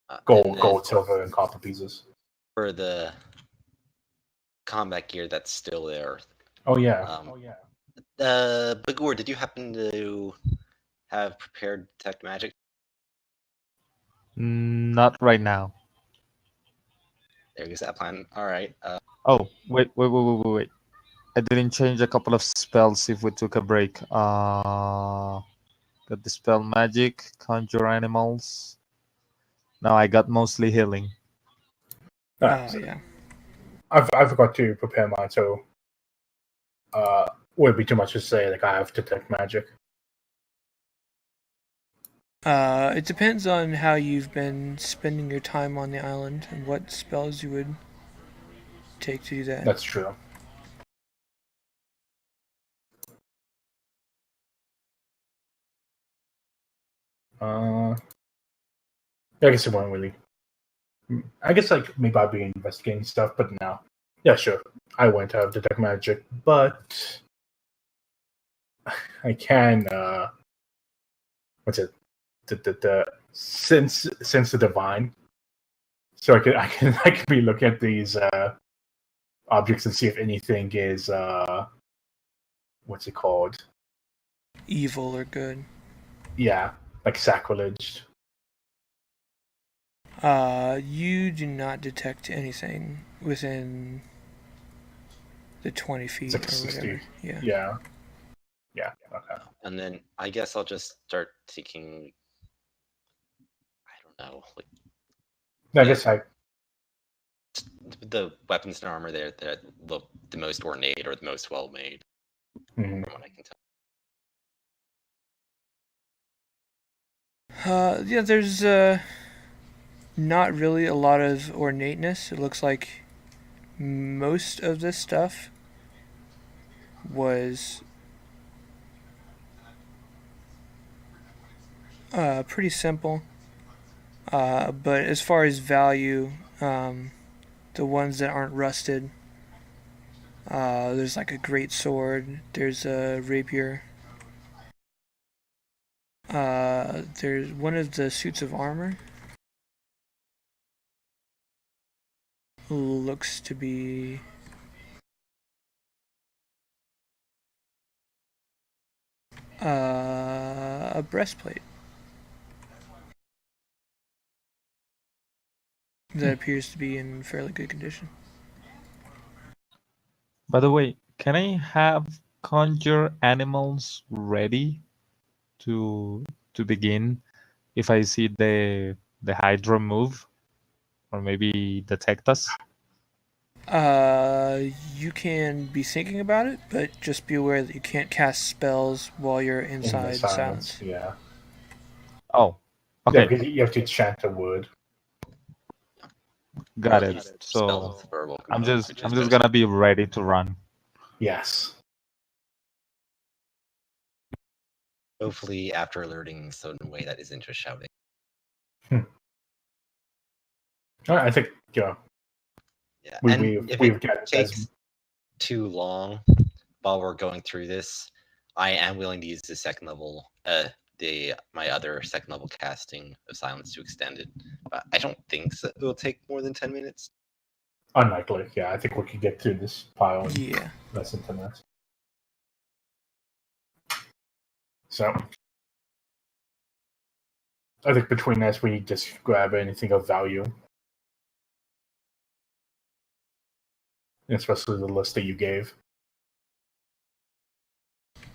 Speaker 3: And
Speaker 4: Gold,
Speaker 3: then
Speaker 4: silver, and copper pieces.
Speaker 3: for the combat gear that's still there.
Speaker 4: Oh yeah.
Speaker 3: Bagor, did you happen to have prepared detect magic?
Speaker 2: Not right now.
Speaker 3: There goes that plan. All right.
Speaker 2: Oh, wait. I didn't change a couple of spells if we took a break. Got the spell magic, conjure animals. No, I got mostly healing.
Speaker 1: Yeah.
Speaker 4: I forgot to prepare mine, so would be too much to say. Like I have detect magic.
Speaker 1: It depends on how you've been spending your time on the island and what spells you would take to do that.
Speaker 4: That's true. I guess it won't really. I guess like maybe I'd be investigating stuff, but no. Yeah, sure. I won't have detect magic, but I can. What's it? The sense the divine. So I can be looking at these objects and see if anything is what's it called?
Speaker 1: Evil or good.
Speaker 4: Yeah, like sacrilege.
Speaker 1: You do not detect anything within the 20 feet
Speaker 4: It's like
Speaker 1: or
Speaker 4: 60.
Speaker 1: whatever.
Speaker 4: Yeah. Okay.
Speaker 3: And then I guess I'll just start taking. I don't know, like
Speaker 4: No, I guess
Speaker 3: the weapons and armor there that look the most ornate or the most well made,
Speaker 4: Mhm.
Speaker 3: from what I can tell.
Speaker 1: Yeah, there's not really a lot of ornateness. It looks like most of this stuff was pretty simple. But as far as value, the ones that aren't rusted, there's like a great sword, there's a rapier, there's one of the suits of armor. Looks to be a breastplate that appears to be in fairly good condition.
Speaker 2: By the way, can I have conjure animals ready to begin if I see the Hydra move, or maybe detect us?
Speaker 1: You can be thinking about it, but just be aware that you can't cast spells while you're
Speaker 4: In the
Speaker 1: inside silence.
Speaker 4: Yeah.
Speaker 2: Oh,
Speaker 4: Yeah,
Speaker 2: okay,
Speaker 4: because you have to chant a word.
Speaker 2: got
Speaker 3: Or
Speaker 2: it.
Speaker 3: use
Speaker 2: So
Speaker 3: spells with verbal
Speaker 2: I'm
Speaker 3: components,
Speaker 2: just
Speaker 3: which is
Speaker 2: gonna be ready to run.
Speaker 4: Yes.
Speaker 3: hopefully after alerting so in a way that isn't just shouting.
Speaker 4: I think
Speaker 3: Yeah, if
Speaker 4: we've
Speaker 3: it
Speaker 4: got
Speaker 3: takes too long while we're going through this, I am willing to use the second level, my other second level casting of silence to extend it. But I don't think so. It will take more than 10 minutes.
Speaker 4: unlikely. Yeah, I think we could get through this pile in
Speaker 1: Yeah.
Speaker 4: less than 10 minutes. So I think between us, we just grab anything of value, especially the list that you gave.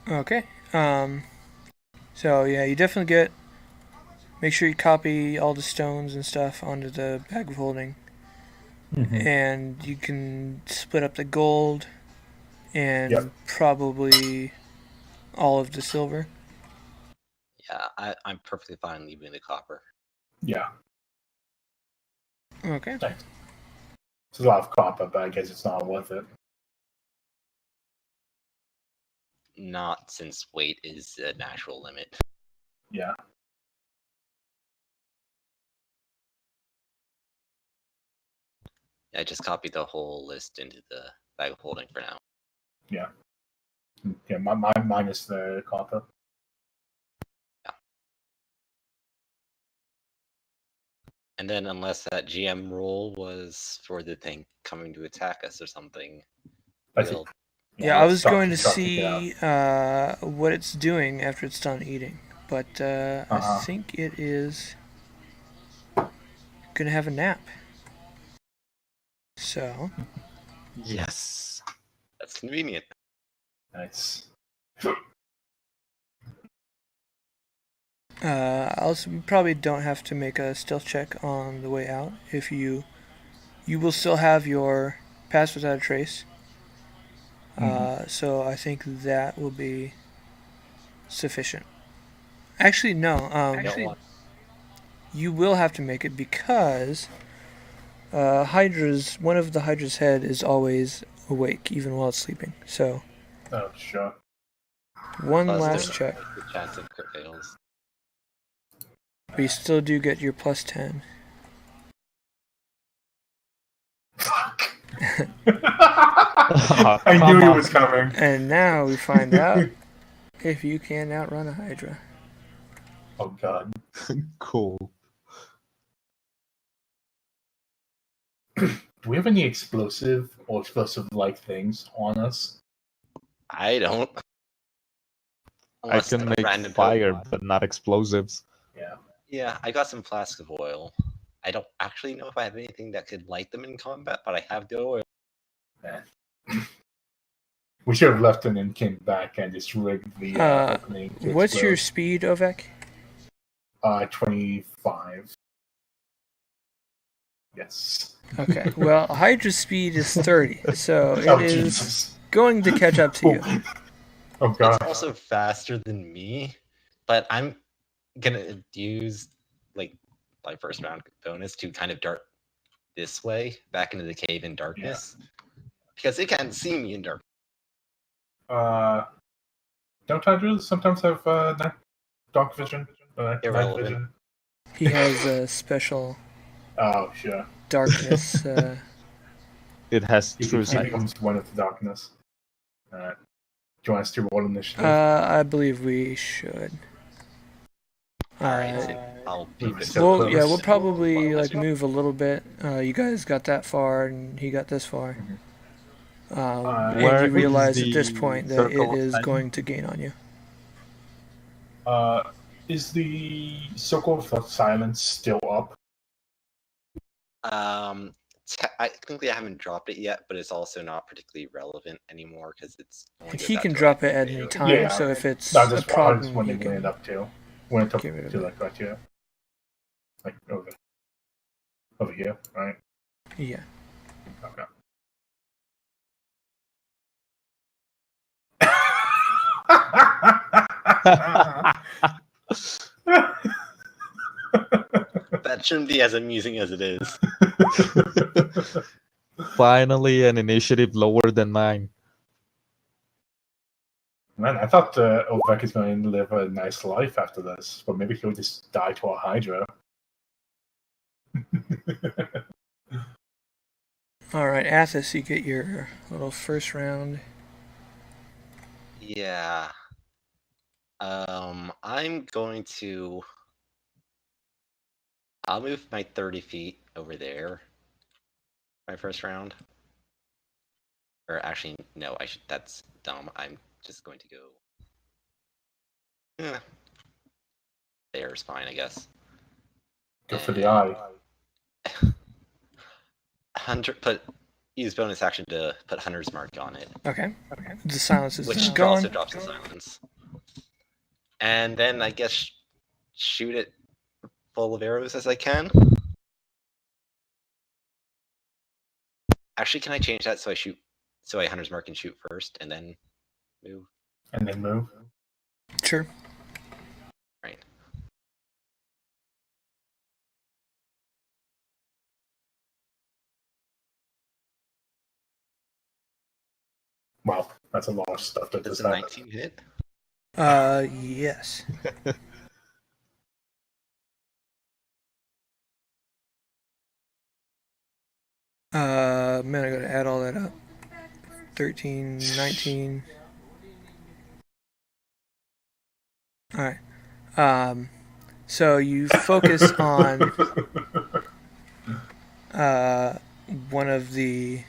Speaker 1: Okay. So yeah, you definitely make sure you copy all the stones and stuff onto the bag of holding. And you can split up the gold and probably all of the silver.
Speaker 3: Yeah, I'm perfectly fine leaving the copper.
Speaker 4: Yeah.
Speaker 1: Okay.
Speaker 4: Thanks. It's a lot of copper, but I guess it's not worth it.
Speaker 3: Not since weight is a natural limit.
Speaker 4: Yeah.
Speaker 3: I just copied the whole list into the bag of holding for now.
Speaker 4: Yeah. Yeah, minus the copper.
Speaker 3: And then unless that GM roll was for the thing coming to attack us or something, we'll...
Speaker 1: Yeah, I was going to see what it's doing after it's done eating, but I think it is gonna have a nap. So.
Speaker 2: Yes.
Speaker 3: That's convenient.
Speaker 4: Nice.
Speaker 1: Also, you probably don't have to make a stealth check on the way out. If you will still have your pass without a trace. So I think that will be sufficient. Actually, no. You will have to make it because one of the Hydra's head is always awake, even while it's sleeping. So.
Speaker 4: Oh, sure.
Speaker 1: One last check.
Speaker 3: The chance of crit fails.
Speaker 1: But you still do get your plus 10.
Speaker 4: Fuck. I knew it was coming.
Speaker 1: And now we find out if you can outrun a Hydra.
Speaker 4: Oh god.
Speaker 2: Cool.
Speaker 4: Do we have any explosive or explosive-like things on us?
Speaker 3: I don't.
Speaker 2: Unless I can make fire, but not explosives.
Speaker 4: Yeah.
Speaker 3: Yeah, I got some flasks of oil. I don't actually know if I have anything that could light them in combat, but I have the oil.
Speaker 4: Man. We should have left and then came back and just rigged the opening.
Speaker 1: What's your speed, Ovek?
Speaker 4: 25. Yes.
Speaker 1: Okay. Well, Hydra's speed is 30, so it is going to catch up to you.
Speaker 4: Oh god.
Speaker 3: It's also faster than me, but I'm gonna use like my first round bonus to kind of dart this way, back into the cave in darkness, because it can't see me in dark.
Speaker 4: Don't Hydras sometimes have dark vision? Night
Speaker 3: Irrelevant.
Speaker 4: vision?
Speaker 1: He has a special
Speaker 4: Oh, sure.
Speaker 1: darkness.
Speaker 2: It has
Speaker 4: He,
Speaker 2: true
Speaker 4: he
Speaker 2: sight.
Speaker 4: becomes one with the darkness. Alright. Do you want us to roll initiative?
Speaker 1: I believe we should.
Speaker 3: Alright, so I'll
Speaker 4: we
Speaker 3: be
Speaker 4: were so
Speaker 1: Well,
Speaker 4: close.
Speaker 1: yeah, we'll probably like move a little bit. You guys got that far, and he got this far. And
Speaker 2: Where
Speaker 1: you
Speaker 2: is
Speaker 1: realize at
Speaker 2: the
Speaker 1: this point that it
Speaker 2: circle of
Speaker 1: is
Speaker 2: time?
Speaker 1: going to gain on you.
Speaker 4: Is the Circle of Silence still up?
Speaker 3: Technically, I haven't dropped it yet, but it's also not particularly relevant anymore because it's. Only goes
Speaker 1: He
Speaker 3: out
Speaker 1: can
Speaker 3: to,
Speaker 1: drop
Speaker 3: like,
Speaker 1: it at
Speaker 3: May
Speaker 1: any
Speaker 3: or-
Speaker 1: time,
Speaker 4: Yeah,
Speaker 1: so if it's
Speaker 4: I
Speaker 1: a
Speaker 4: was
Speaker 1: problem, he
Speaker 4: wondering when it
Speaker 1: can
Speaker 4: up to. When it took
Speaker 1: get rid of
Speaker 4: to
Speaker 1: it.
Speaker 4: like right here. Like over here, right?
Speaker 1: Yeah.
Speaker 4: Okay.
Speaker 3: That shouldn't be as amusing as it is.
Speaker 2: Finally, an initiative lower than mine.
Speaker 4: Man, I thought Ovek is going to live a nice life after this, but maybe he'll just die to a Hydra.
Speaker 1: All right, Athos, you get your little first round.
Speaker 3: Yeah. I'm going to. I'll move my 30 feet over there. My first round. Or actually, no, I should. That's dumb. I'm just going to go. There's fine, I guess.
Speaker 4: Go for the eye.
Speaker 3: Use bonus action to put Hunter's Mark on it.
Speaker 1: Okay. The silence is
Speaker 3: Which
Speaker 1: gone.
Speaker 3: also drops the silence. And then I guess shoot it full of arrows as I can. Actually, can I change that so I Hunter's Mark and shoot first and then move?
Speaker 4: And then move.
Speaker 1: Sure.
Speaker 3: Right.
Speaker 4: Wow, that's a lot of stuff that
Speaker 3: Does
Speaker 4: does
Speaker 3: a
Speaker 4: that.
Speaker 3: 19 hit?
Speaker 1: Yes. Man, I gotta add all that up. 13, 19. Alright. So you focus on one of the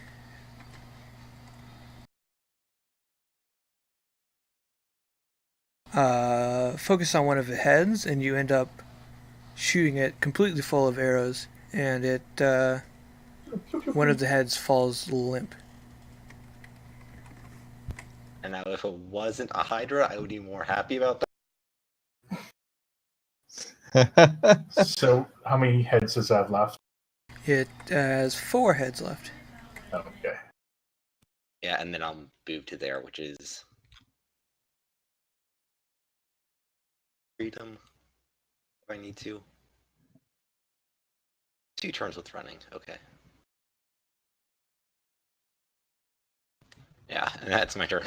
Speaker 1: heads, and you end up shooting it completely full of arrows, and it one of the heads falls limp.
Speaker 3: And now if it wasn't a Hydra, I would be more happy about that.
Speaker 4: So, how many heads does that have left?
Speaker 1: It has 4 heads left.
Speaker 4: Okay.
Speaker 3: Yeah, and then I'll move to there, which is freedom. If I need to. 2 turns with running. Okay. Yeah, and that's my turn.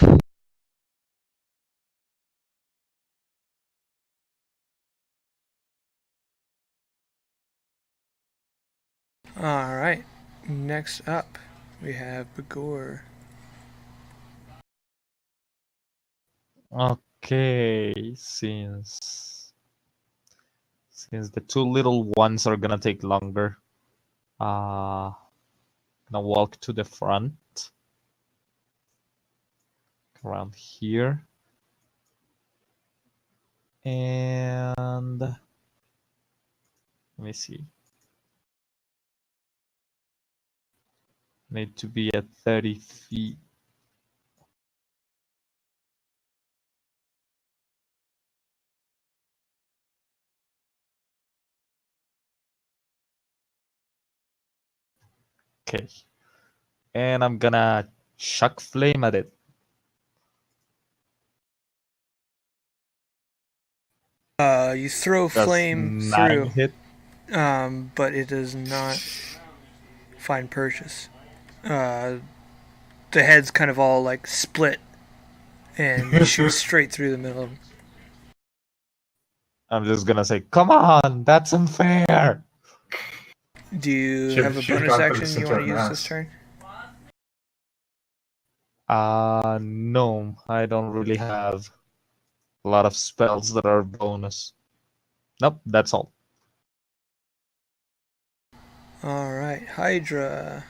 Speaker 1: Alright. Next up, we have Begor.
Speaker 2: Okay, since the 2 little ones are gonna take longer, gonna walk to the front, around here, and let me see. Need to be at 30 feet. Okay. And I'm gonna chuck flame at it.
Speaker 1: You throw
Speaker 2: Does
Speaker 1: flame
Speaker 2: 9
Speaker 1: through,
Speaker 2: hit?
Speaker 1: but it does not find purchase. The heads kind of all like split and shoot straight through the middle of them.
Speaker 2: I'm just gonna say, come on, that's unfair.
Speaker 1: Do you
Speaker 4: Should've-
Speaker 1: have a
Speaker 4: should've
Speaker 1: bonus
Speaker 4: gone for the
Speaker 1: action you want to
Speaker 4: center
Speaker 1: use
Speaker 4: mass.
Speaker 1: this turn?
Speaker 2: No, I don't really have a lot of spells that are bonus. Nope, that's all.
Speaker 1: Alright, Hydra.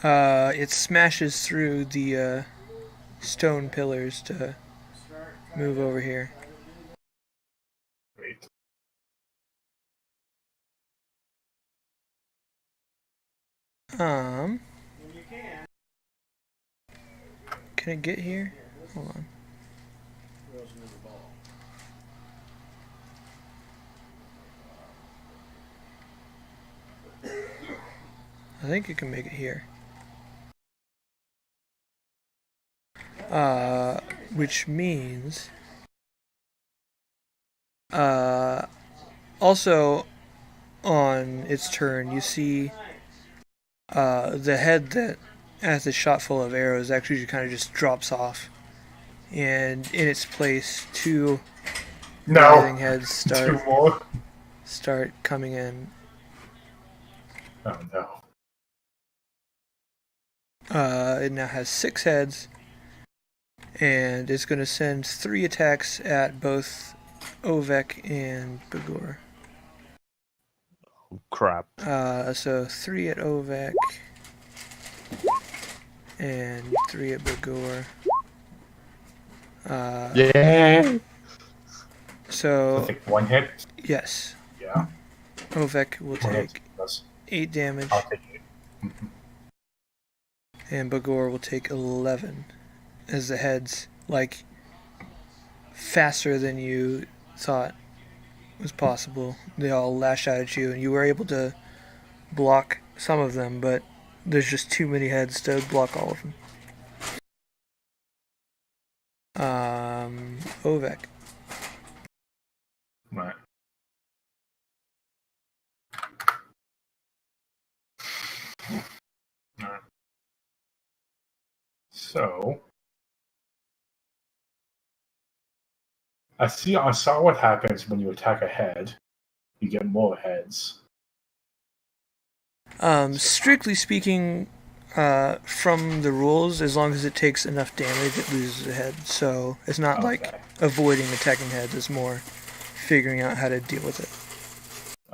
Speaker 1: It smashes through the stone pillars to move over here.
Speaker 4: Great.
Speaker 1: Can it get here? Hold on. I think it can make it here. Which means also on its turn you see the head that as it's shot full of arrows actually kind of just drops off, and in its place two writhing
Speaker 4: No.
Speaker 1: heads
Speaker 4: Two more.
Speaker 1: start coming in.
Speaker 4: Oh no.
Speaker 1: It now has 6 heads, and it's going to send 3 attacks at both Ovek and Bagor.
Speaker 2: Oh, crap.
Speaker 1: So 3 at Ovek and 3 at Bagor.
Speaker 2: Yeah.
Speaker 1: So
Speaker 4: I think one hit.
Speaker 1: yes,
Speaker 4: Yeah.
Speaker 1: Ovek will
Speaker 4: One hit.
Speaker 1: take
Speaker 4: Yes.
Speaker 1: 8 damage,
Speaker 4: I'll take it.
Speaker 1: and Bagor will take 11, as the heads, like, faster than you thought was possible. They all lash out at you, and you were able to block some of them, but there's just too many heads to block all of them. Ovek.
Speaker 4: Right. Alright. So I saw what happens when you attack a head. You get more heads.
Speaker 1: Strictly speaking, from the rules, as long as it takes enough damage, it loses a head. So it's not like
Speaker 4: Okay.
Speaker 1: avoiding attacking heads, it's more figuring out how to deal with it.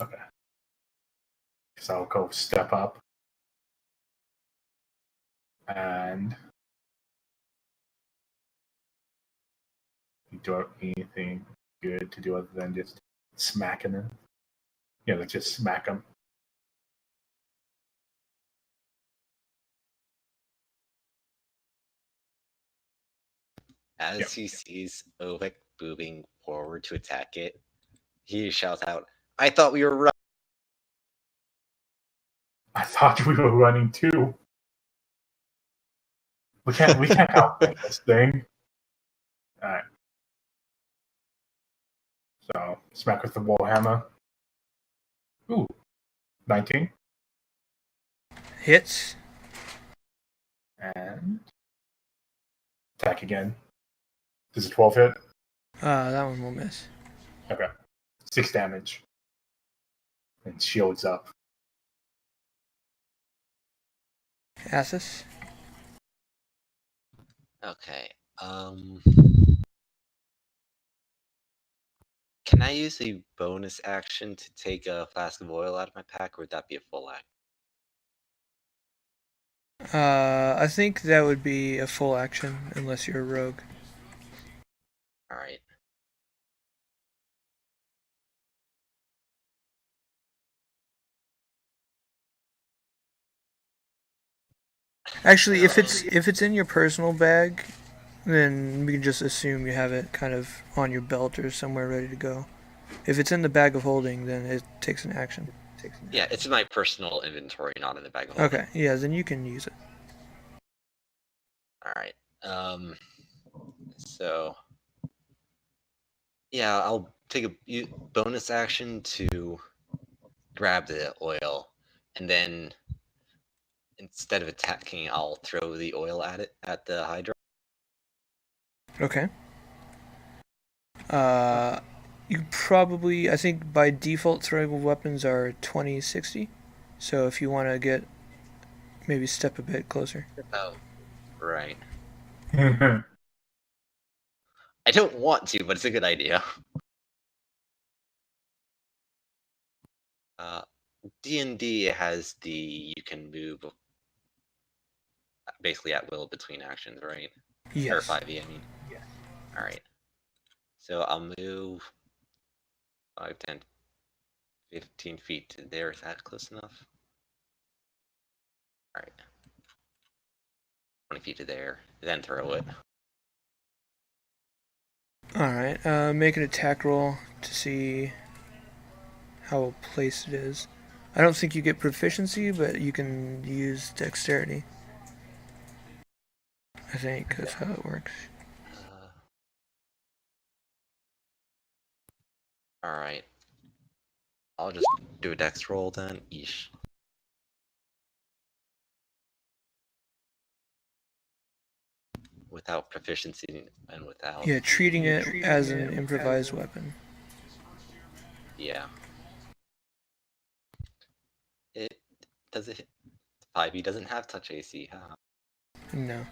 Speaker 4: Okay. So I'll go step up. And you do anything good to do other than just smacking them? Yeah, like just smack them.
Speaker 3: As
Speaker 4: Yep.
Speaker 3: he sees Ovek moving forward to attack it, he shouts out, "I thought we were right."
Speaker 4: I thought we were running too. We can't outplay this thing. Alright. So smack with the warhammer. Ooh. 19.
Speaker 1: Hits.
Speaker 4: And attack again. Does a 12 hit?
Speaker 1: That one will miss.
Speaker 4: Okay. 6 damage. And shields up.
Speaker 1: Assus.
Speaker 3: Okay. Can I use a bonus action to take a flask of oil out of my pack, or would that be a full act?
Speaker 1: I think that would be a full action, unless you're a rogue.
Speaker 3: Alright.
Speaker 1: Actually, if it's in your personal bag, then we can just assume you have it kind of on your belt or somewhere ready to go. If it's in the bag of holding, then it takes an action.
Speaker 3: Yeah, it's in my personal inventory, not in the bag of holding.
Speaker 1: Okay, yeah, then you can use it.
Speaker 3: All right. So yeah, I'll take a bonus action to grab the oil, and then instead of attacking, I'll throw the oil at the Hydra.
Speaker 1: Okay. You probably, I think by default throwable weapons are 20-60. So if you want to get, maybe step a bit closer.
Speaker 3: Oh, right.
Speaker 4: Mhm.
Speaker 3: I don't want to, but it's a good idea. D&D has the you can move basically at will between actions, right? Or
Speaker 1: Yes.
Speaker 3: 5e, I mean.
Speaker 4: Yes.
Speaker 3: All right. So I'll move 5, 10, 15 feet to there. Is that close enough? All right. 20 feet to there, then throw it.
Speaker 1: Alright, make an attack roll to see how well placed it is. I don't think you get proficiency, but you can use dexterity. I think that's how it works.
Speaker 3: All right. I'll just do a dex roll then. Eesh. Without proficiency and without.
Speaker 1: Yeah, treating it as an improvised weapon.
Speaker 3: Yeah. It does it. 5e doesn't have touch AC, huh?
Speaker 1: No.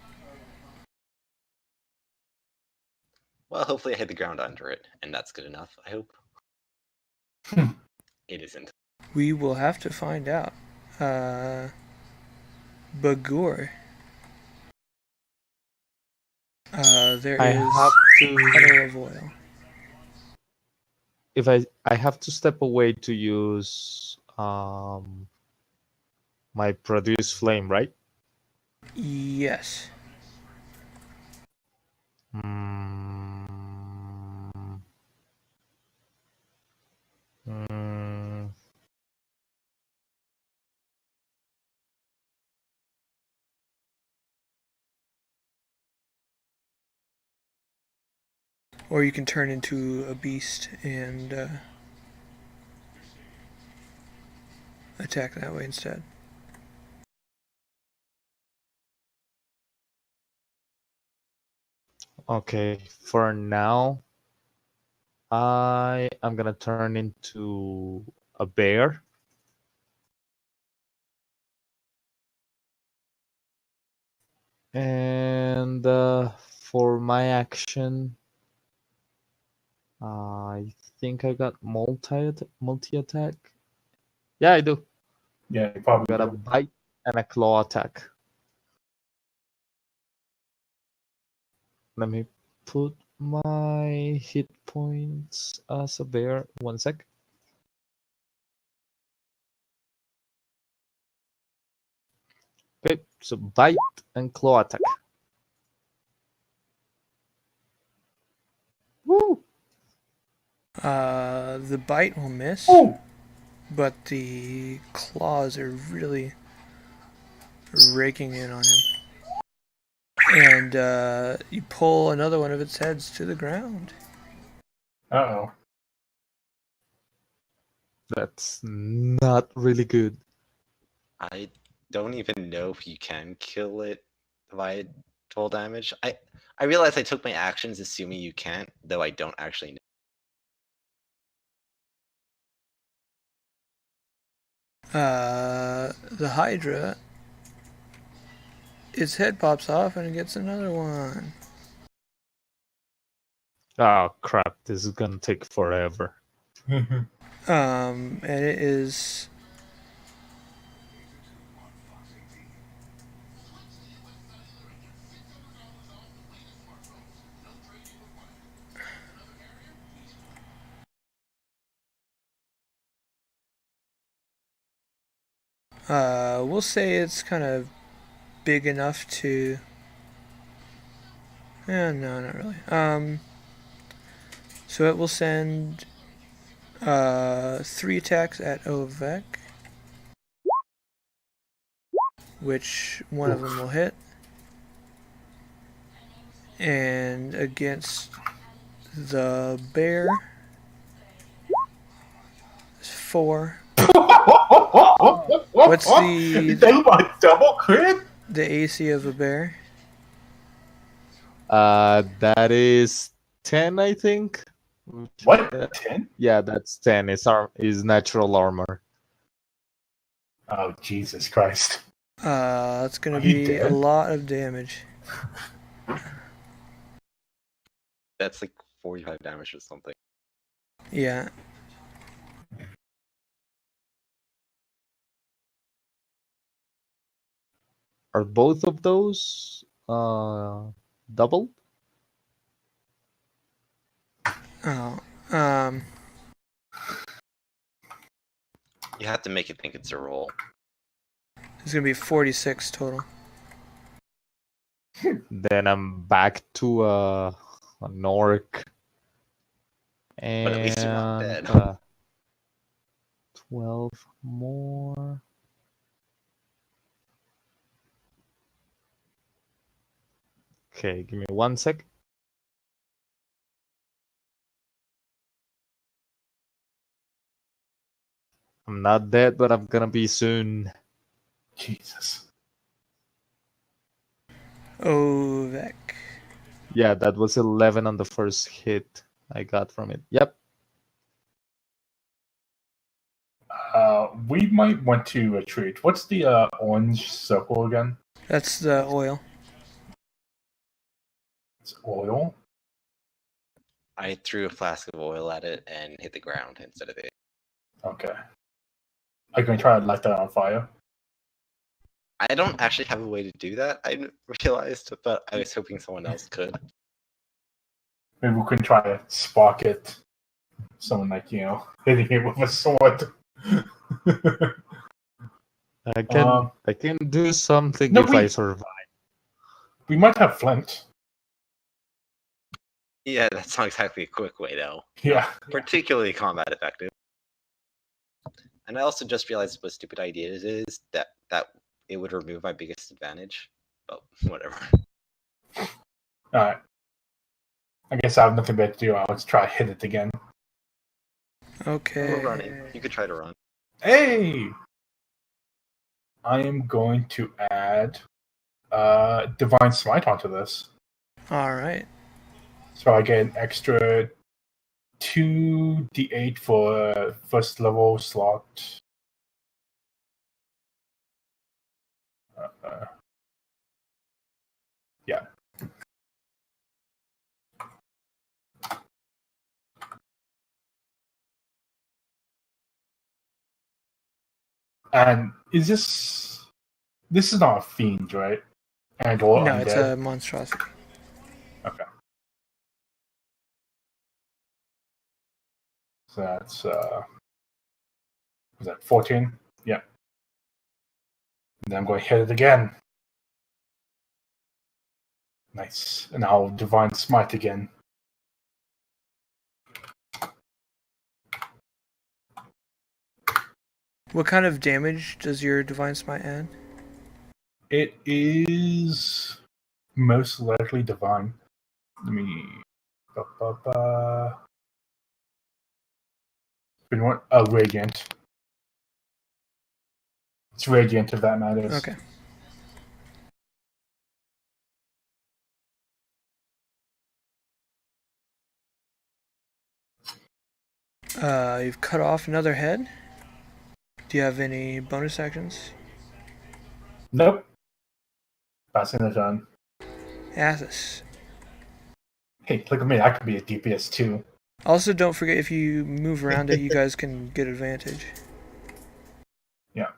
Speaker 3: Well, hopefully I hit the ground under it, and that's good enough, I hope. It isn't.
Speaker 1: We will have to find out. Bagur. There
Speaker 2: I
Speaker 1: is
Speaker 2: have
Speaker 1: puddle
Speaker 2: to.
Speaker 1: of oil.
Speaker 2: If I have to step away to use my produce flame, right?
Speaker 1: Yes.
Speaker 2: Mm, mm,
Speaker 1: Or you can turn into a beast and attack that way instead.
Speaker 2: okay, for now, I am gonna turn into a bear. And for my action, I think I got multi attack. Yeah, I do.
Speaker 4: Yeah, you probably
Speaker 2: Got a
Speaker 4: do.
Speaker 2: bite and a claw attack. Let me put my hit points as a bear. 1 sec. Okay, so bite and claw attack. Woo!
Speaker 1: The bite will miss,
Speaker 4: Ooh!
Speaker 1: but the claws are really raking in on him. And you pull another one of its heads to the ground.
Speaker 4: Uh-oh.
Speaker 2: That's not really good.
Speaker 3: I don't even know if you can kill it by full damage. I realize I took my actions assuming you can't, though I don't actually know.
Speaker 1: The Hydra, its head pops off and it gets another one.
Speaker 2: Oh crap, this is gonna take forever.
Speaker 1: And it is we'll say it's kind of big enough to no, not really. So it will send 3 attacks at Ovek. which one of them will hit. And against the bear, it's 4. What's
Speaker 4: the double crit?
Speaker 1: The AC of a bear?
Speaker 2: That is 10, I think.
Speaker 4: What? 10?
Speaker 2: Yeah, that's 10. Is natural armor.
Speaker 4: Oh, Jesus Christ.
Speaker 1: It's gonna be a lot of damage.
Speaker 3: That's like 45 damage or something.
Speaker 1: Yeah.
Speaker 2: Are both of those doubled?
Speaker 1: Oh.
Speaker 3: You have to make it think it's a roll.
Speaker 1: It's gonna be 46 total.
Speaker 2: Then I'm back to an orc. And
Speaker 3: But at least you're not dead.
Speaker 2: 12 more. Okay, give me 1 sec. I'm not dead, but I'm gonna be soon.
Speaker 4: Jesus.
Speaker 1: Ovek.
Speaker 2: Yeah, that was 11 on the first hit I got from it. Yep.
Speaker 4: We might want to retreat. What's the orange circle again?
Speaker 1: That's the oil.
Speaker 4: It's oil?
Speaker 3: I threw a flask of oil at it and hit the ground instead of it.
Speaker 4: Okay. Are you going to try to light that on fire?
Speaker 3: I don't actually have a way to do that, I realized, but I was hoping someone else could.
Speaker 4: Maybe we can try to spark it. Someone like, hitting it with a sword.
Speaker 2: I can do something
Speaker 4: no,
Speaker 2: if I survive.
Speaker 4: We might have flint.
Speaker 3: Yeah, that's not exactly a quick way, though.
Speaker 4: Yeah.
Speaker 3: Particularly combat effective. And I also just realized what stupid idea it is that it would remove my biggest advantage. But whatever.
Speaker 4: Alright. I guess I have nothing better to do. I'll just try to hit it again.
Speaker 1: Okay.
Speaker 3: We're running. You could try to run.
Speaker 4: Hey! I am going to add Divine Smite onto this.
Speaker 1: Alright.
Speaker 4: So I get an extra 2d8 for first level slot. Yeah. And is this is not a fiend, right? And or
Speaker 1: No,
Speaker 4: undead?
Speaker 1: it's a monstrosity.
Speaker 4: Okay. So that's was that 14? Yeah. And then I'm going to hit it again. Nice. And I'll Divine Smite again.
Speaker 1: What kind of damage does your Divine Smite add?
Speaker 4: It is most likely divine. Let me. Radiant. It's radiant if that matters.
Speaker 1: Okay. You've cut off another head. Do you have any bonus actions?
Speaker 4: Nope. Passing the turn.
Speaker 1: Athos.
Speaker 4: Hey, look at me. I could be a DPS too.
Speaker 1: Also, don't forget if you move around it, you guys can get advantage.
Speaker 4: Yeah.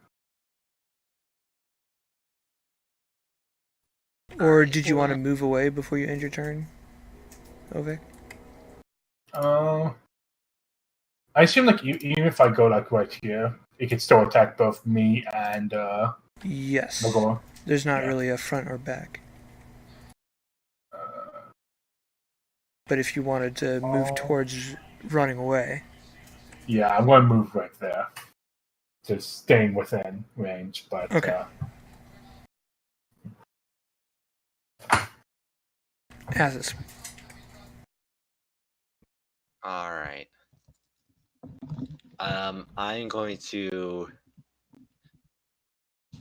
Speaker 1: Or did you want to move away before you end your turn, Ovek?
Speaker 4: I assume like even if I go like right here, it can still attack both me and
Speaker 1: Yes.
Speaker 4: Mogoma.
Speaker 1: There's not really a front or back. But if you wanted to move towards running away.
Speaker 4: Yeah, I'm going to move right there. Just staying within range, but
Speaker 1: okay. Athos.
Speaker 3: All right. I'm going to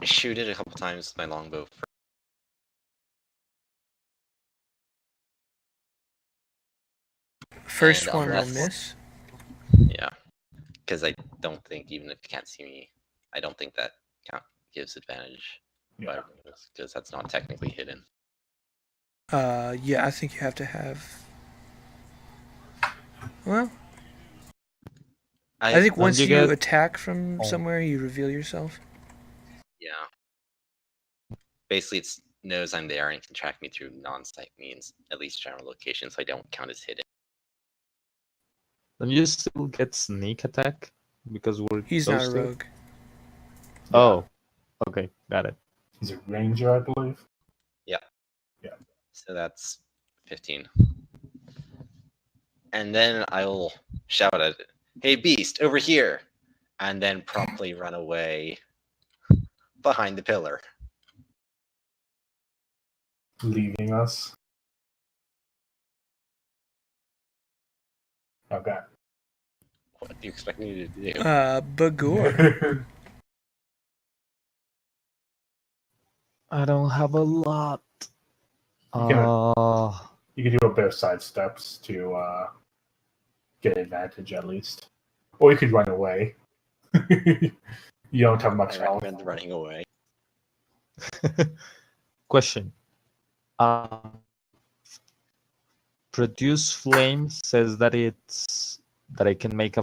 Speaker 3: shoot it a couple times with my longbow.
Speaker 1: First
Speaker 3: And
Speaker 1: one will
Speaker 3: unless-
Speaker 1: miss.
Speaker 3: Yeah, because I don't think, even if you can't see me, I don't think that count gives advantage.
Speaker 4: Yeah.
Speaker 3: Because that's not technically hidden.
Speaker 1: Yeah, I think you have to have. Well, I think once
Speaker 2: you
Speaker 1: you
Speaker 2: get-
Speaker 1: attack from
Speaker 2: Oh.
Speaker 1: somewhere, you reveal yourself.
Speaker 3: Yeah. Basically, it knows I'm there and can track me through non-sight means, at least general location, so I don't count as hidden.
Speaker 2: Don't you still get sneak attack because we're
Speaker 1: He's not
Speaker 2: close
Speaker 1: a
Speaker 2: to it?
Speaker 1: rogue.
Speaker 2: Oh, okay, got it.
Speaker 4: He's a ranger, I believe.
Speaker 3: So that's 15. And then I'll shout at it, "Hey, beast, over here!" And then promptly run away behind the pillar.
Speaker 4: Leaving us. Okay.
Speaker 3: What do you expect me to do?
Speaker 1: Bagor.
Speaker 2: I don't have a lot.
Speaker 4: You can do a bit of side steps to get advantage at least. Or you could run away. You don't have much
Speaker 3: I
Speaker 4: health.
Speaker 3: recommend running away.
Speaker 2: Question. Produce flame says that I can make a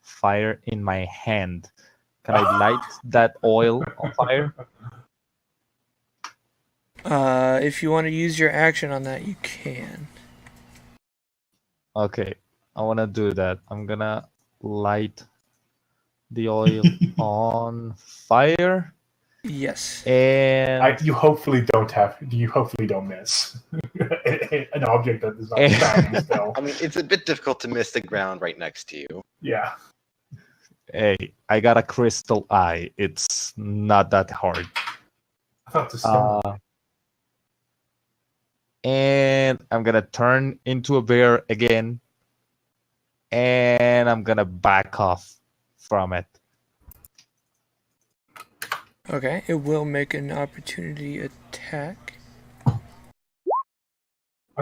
Speaker 2: fire in my hand. Can I light that oil on fire?
Speaker 1: If you want to use your action on that, you can.
Speaker 2: Okay, I want to do that. I'm gonna light the oil on fire,
Speaker 1: Yes.
Speaker 2: and
Speaker 4: You hopefully don't miss an object that is not standing still.
Speaker 3: I mean, it's a bit difficult to miss the ground right next to you.
Speaker 4: Yeah.
Speaker 2: hey, I got a crystal eye. It's not that hard.
Speaker 4: I thought the stone.
Speaker 2: And I'm gonna turn into a bear again, and I'm gonna back off from it.
Speaker 1: Okay, it will make an opportunity attack.
Speaker 4: I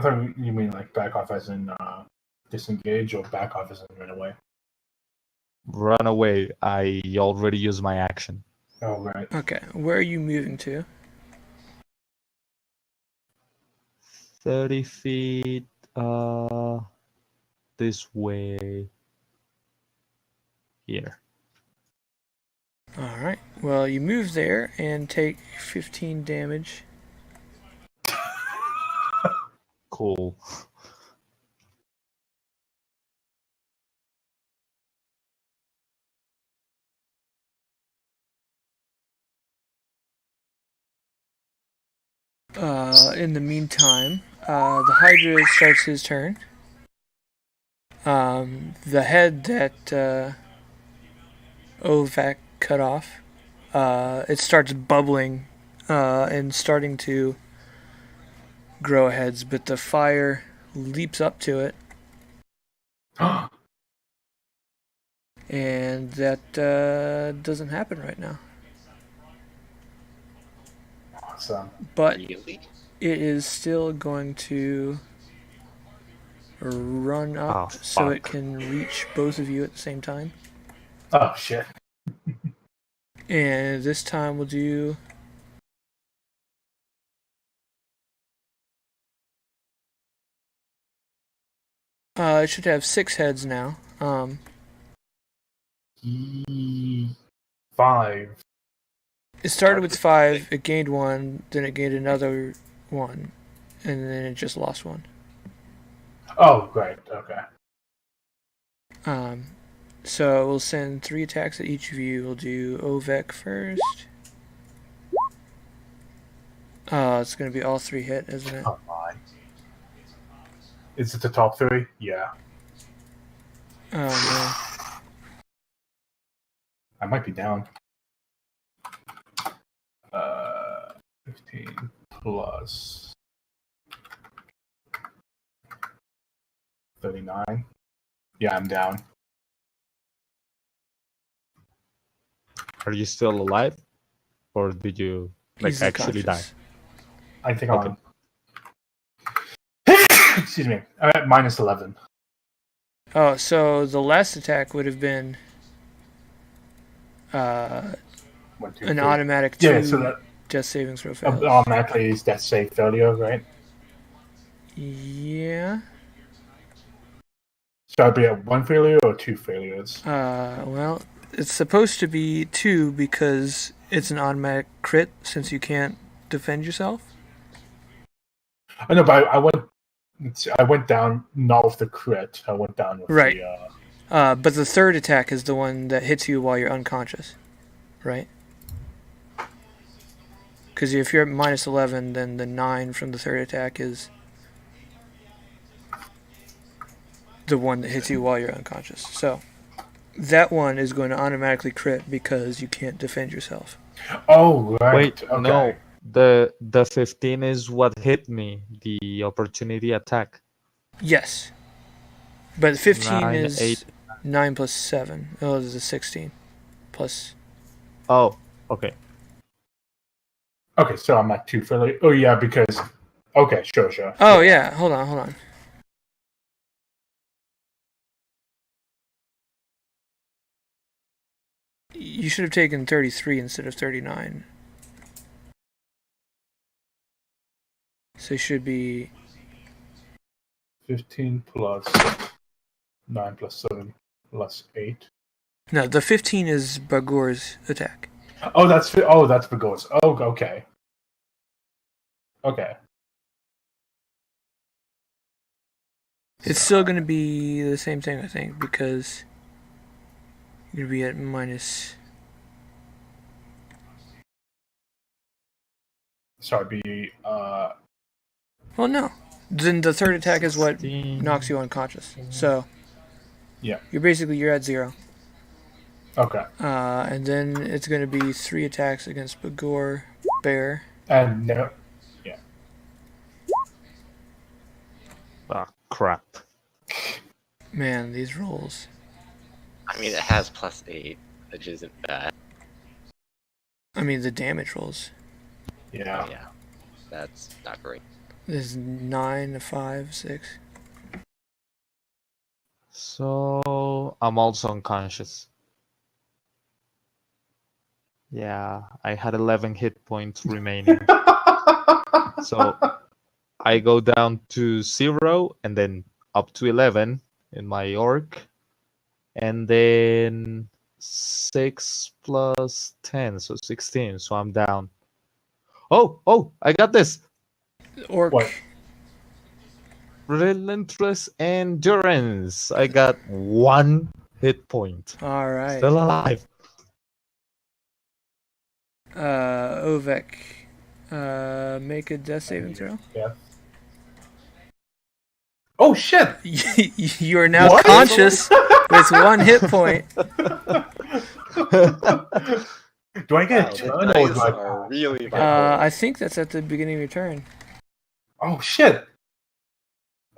Speaker 4: thought you mean like back off as in disengage or back off as in run away.
Speaker 2: Run away. I already used my action.
Speaker 4: Oh, right.
Speaker 1: Okay, where are you moving to?
Speaker 2: 30 feet this way. Here.
Speaker 1: Alright, well, you move there and take 15 damage.
Speaker 2: Cool.
Speaker 1: In the meantime, the Hydra starts his turn. The head that Ovak cut off, it starts bubbling and starting to grow heads, but the fire leaps up to it, and that doesn't happen right now.
Speaker 4: Awesome.
Speaker 1: But
Speaker 3: Really?
Speaker 1: it is still going to run up
Speaker 2: Oh,
Speaker 1: so it
Speaker 2: fuck.
Speaker 1: can reach both of you at the same time.
Speaker 4: Oh shit.
Speaker 1: And this time we'll do... it should have 6 heads now.
Speaker 4: 5.
Speaker 1: It started with 5, it gained 1, then it gained another 1, and then it just lost 1.
Speaker 4: Oh, great. Okay.
Speaker 1: So we'll send 3 attacks at each of you. We'll do Ovek first. It's going to be all 3 hit, isn't it?
Speaker 4: Oh my. Is it the top 3? Yeah.
Speaker 1: Oh
Speaker 4: I might be down. 15 plus 39. Yeah, I'm down.
Speaker 2: Are you still alive, or did you
Speaker 1: He's
Speaker 2: actually die?
Speaker 1: unconscious.
Speaker 4: I think
Speaker 2: Okay.
Speaker 4: Excuse me. I'm at minus 11.
Speaker 1: Oh, so the last attack would have been
Speaker 4: 1, 2,
Speaker 1: an
Speaker 4: 3.
Speaker 1: automatic
Speaker 4: Yeah,
Speaker 1: 2
Speaker 4: so that
Speaker 1: death saving throw fails.
Speaker 4: automatically is death save failure, right?
Speaker 1: Yeah.
Speaker 4: So I'd be at 1 failure or 2 failures?
Speaker 1: Well, it's supposed to be 2 because it's an automatic crit since you can't defend yourself.
Speaker 4: I know, but I went down not with the crit. I went down with
Speaker 1: Right.
Speaker 4: the.
Speaker 1: But the third attack is the one that hits you while you're unconscious, right? Because if you're at minus 11, then the 9 from the third attack is the one that hits you while you're unconscious. So that one is going to automatically crit because you can't defend yourself.
Speaker 4: Oh, right.
Speaker 2: Wait,
Speaker 4: okay.
Speaker 2: no. The 15 is what hit me. The opportunity attack.
Speaker 1: Yes. But 15
Speaker 2: 9,
Speaker 1: is
Speaker 2: 8.
Speaker 1: 9 plus 7. Oh, there's a 16. Plus.
Speaker 2: Oh, okay.
Speaker 4: Okay, so I'm at 2 failure. Oh, yeah, because. Okay, sure.
Speaker 1: Oh, yeah. Hold on. You should have taken 33 instead of 39. So it should be
Speaker 4: 15 plus 9 plus 7 plus 8.
Speaker 1: no. The 15 is Bagor's attack.
Speaker 4: Oh, that's Bagos. Oh, okay. Okay.
Speaker 1: It's still going to be the same thing, I think, because you're going to be at minus.
Speaker 4: So I'd be.
Speaker 1: Well, no. Then the third attack is what
Speaker 2: 16.
Speaker 1: knocks you unconscious. So
Speaker 4: Yeah.
Speaker 1: you're at 0.
Speaker 4: Okay.
Speaker 1: And then it's going to be 3 attacks against Bagor, Bear.
Speaker 4: And no. Yeah.
Speaker 2: Ah, crap.
Speaker 1: Man, these rolls.
Speaker 3: I mean, it has +8, which isn't bad.
Speaker 1: I mean, the damage rolls.
Speaker 4: Yeah.
Speaker 3: Yeah, that's not great.
Speaker 1: There's 9, a 5, 6.
Speaker 2: So I'm also unconscious. Yeah, I had 11 hit points remaining. So I go down to 0 and then up to 11 in my orc. And then 6 plus 10, so 16. So I'm down. Oh, I got this.
Speaker 1: Orc.
Speaker 4: What?
Speaker 2: Relentless endurance. I got 1 hit point.
Speaker 1: All right.
Speaker 2: Still alive.
Speaker 1: Ovek. Make a death saving throw.
Speaker 4: Yeah. Oh, shit!
Speaker 1: You are now
Speaker 4: What?
Speaker 1: conscious with 1 hit point.
Speaker 4: Do I get a turn or do I
Speaker 3: are really bad.
Speaker 1: I think that's at the beginning of your turn.
Speaker 4: Oh, shit!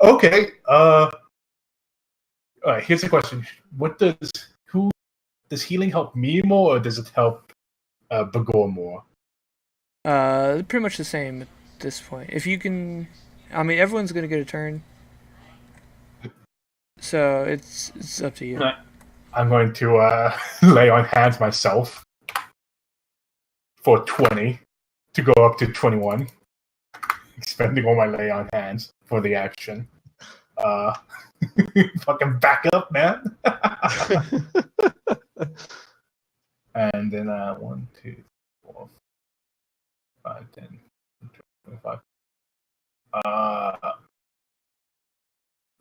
Speaker 4: Okay, alright, here's the question. Does healing help me more, or does it help Bagor more?
Speaker 1: Pretty much the same at this point. If you can, I mean, everyone's gonna get a turn, so it's up to you.
Speaker 4: Right. I'm going to lay on hands myself for 20 to go up to 21, expending all my lay on hands for the action. Fucking back up, man. And then 1, 2, 4, 5, 10, 25.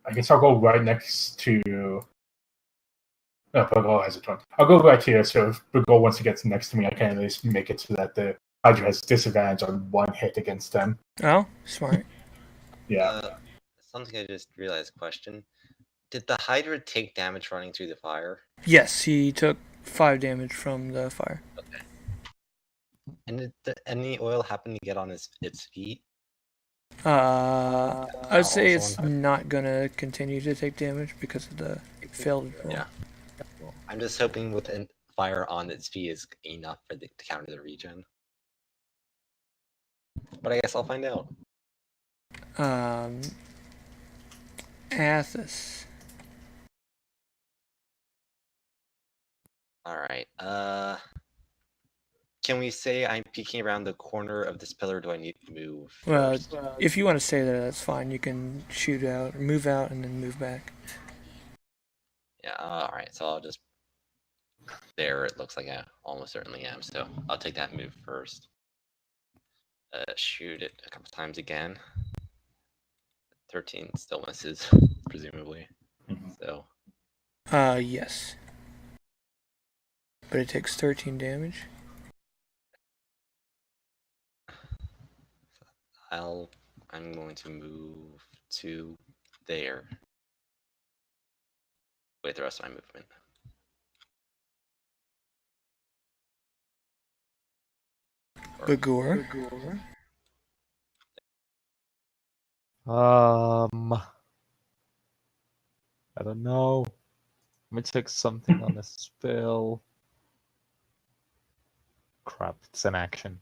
Speaker 4: I guess I'll go right next to. No, Bagol has a 20. I'll go right here, so if Bagol wants to get next to me, I can at least make it so that the Hydra has disadvantage on 1 hit against them.
Speaker 1: Oh, smart.
Speaker 4: Yeah.
Speaker 3: Something I just realized. Question: did the Hydra take damage running through the fire?
Speaker 1: Yes, he took 5 damage from the fire.
Speaker 3: And did any oil happen to get on its feet?
Speaker 1: I'd say it's
Speaker 3: Also on-
Speaker 1: not gonna continue to take damage because of the failed roll.
Speaker 3: Yeah. I'm just hoping with fire on its feet is enough for to counter the regen. But I guess I'll find out.
Speaker 1: Athos.
Speaker 3: Alright, can we say I'm peeking around the corner of this pillar, or do I need to move
Speaker 1: Well,
Speaker 3: first?
Speaker 1: if you want to say that, that's fine. You can shoot out, move out, and then move back.
Speaker 3: Yeah, alright, so I'll just... There, it looks like I almost certainly am, so I'll take that move first. Shoot it a couple times again. 13 still misses, presumably. So,
Speaker 1: Yes. But it takes 13 damage.
Speaker 3: I'm going to move to there. Wait, the rest of my movement.
Speaker 1: Bagor.
Speaker 2: I don't know. Let me check something on the spell. Crap, it's an action.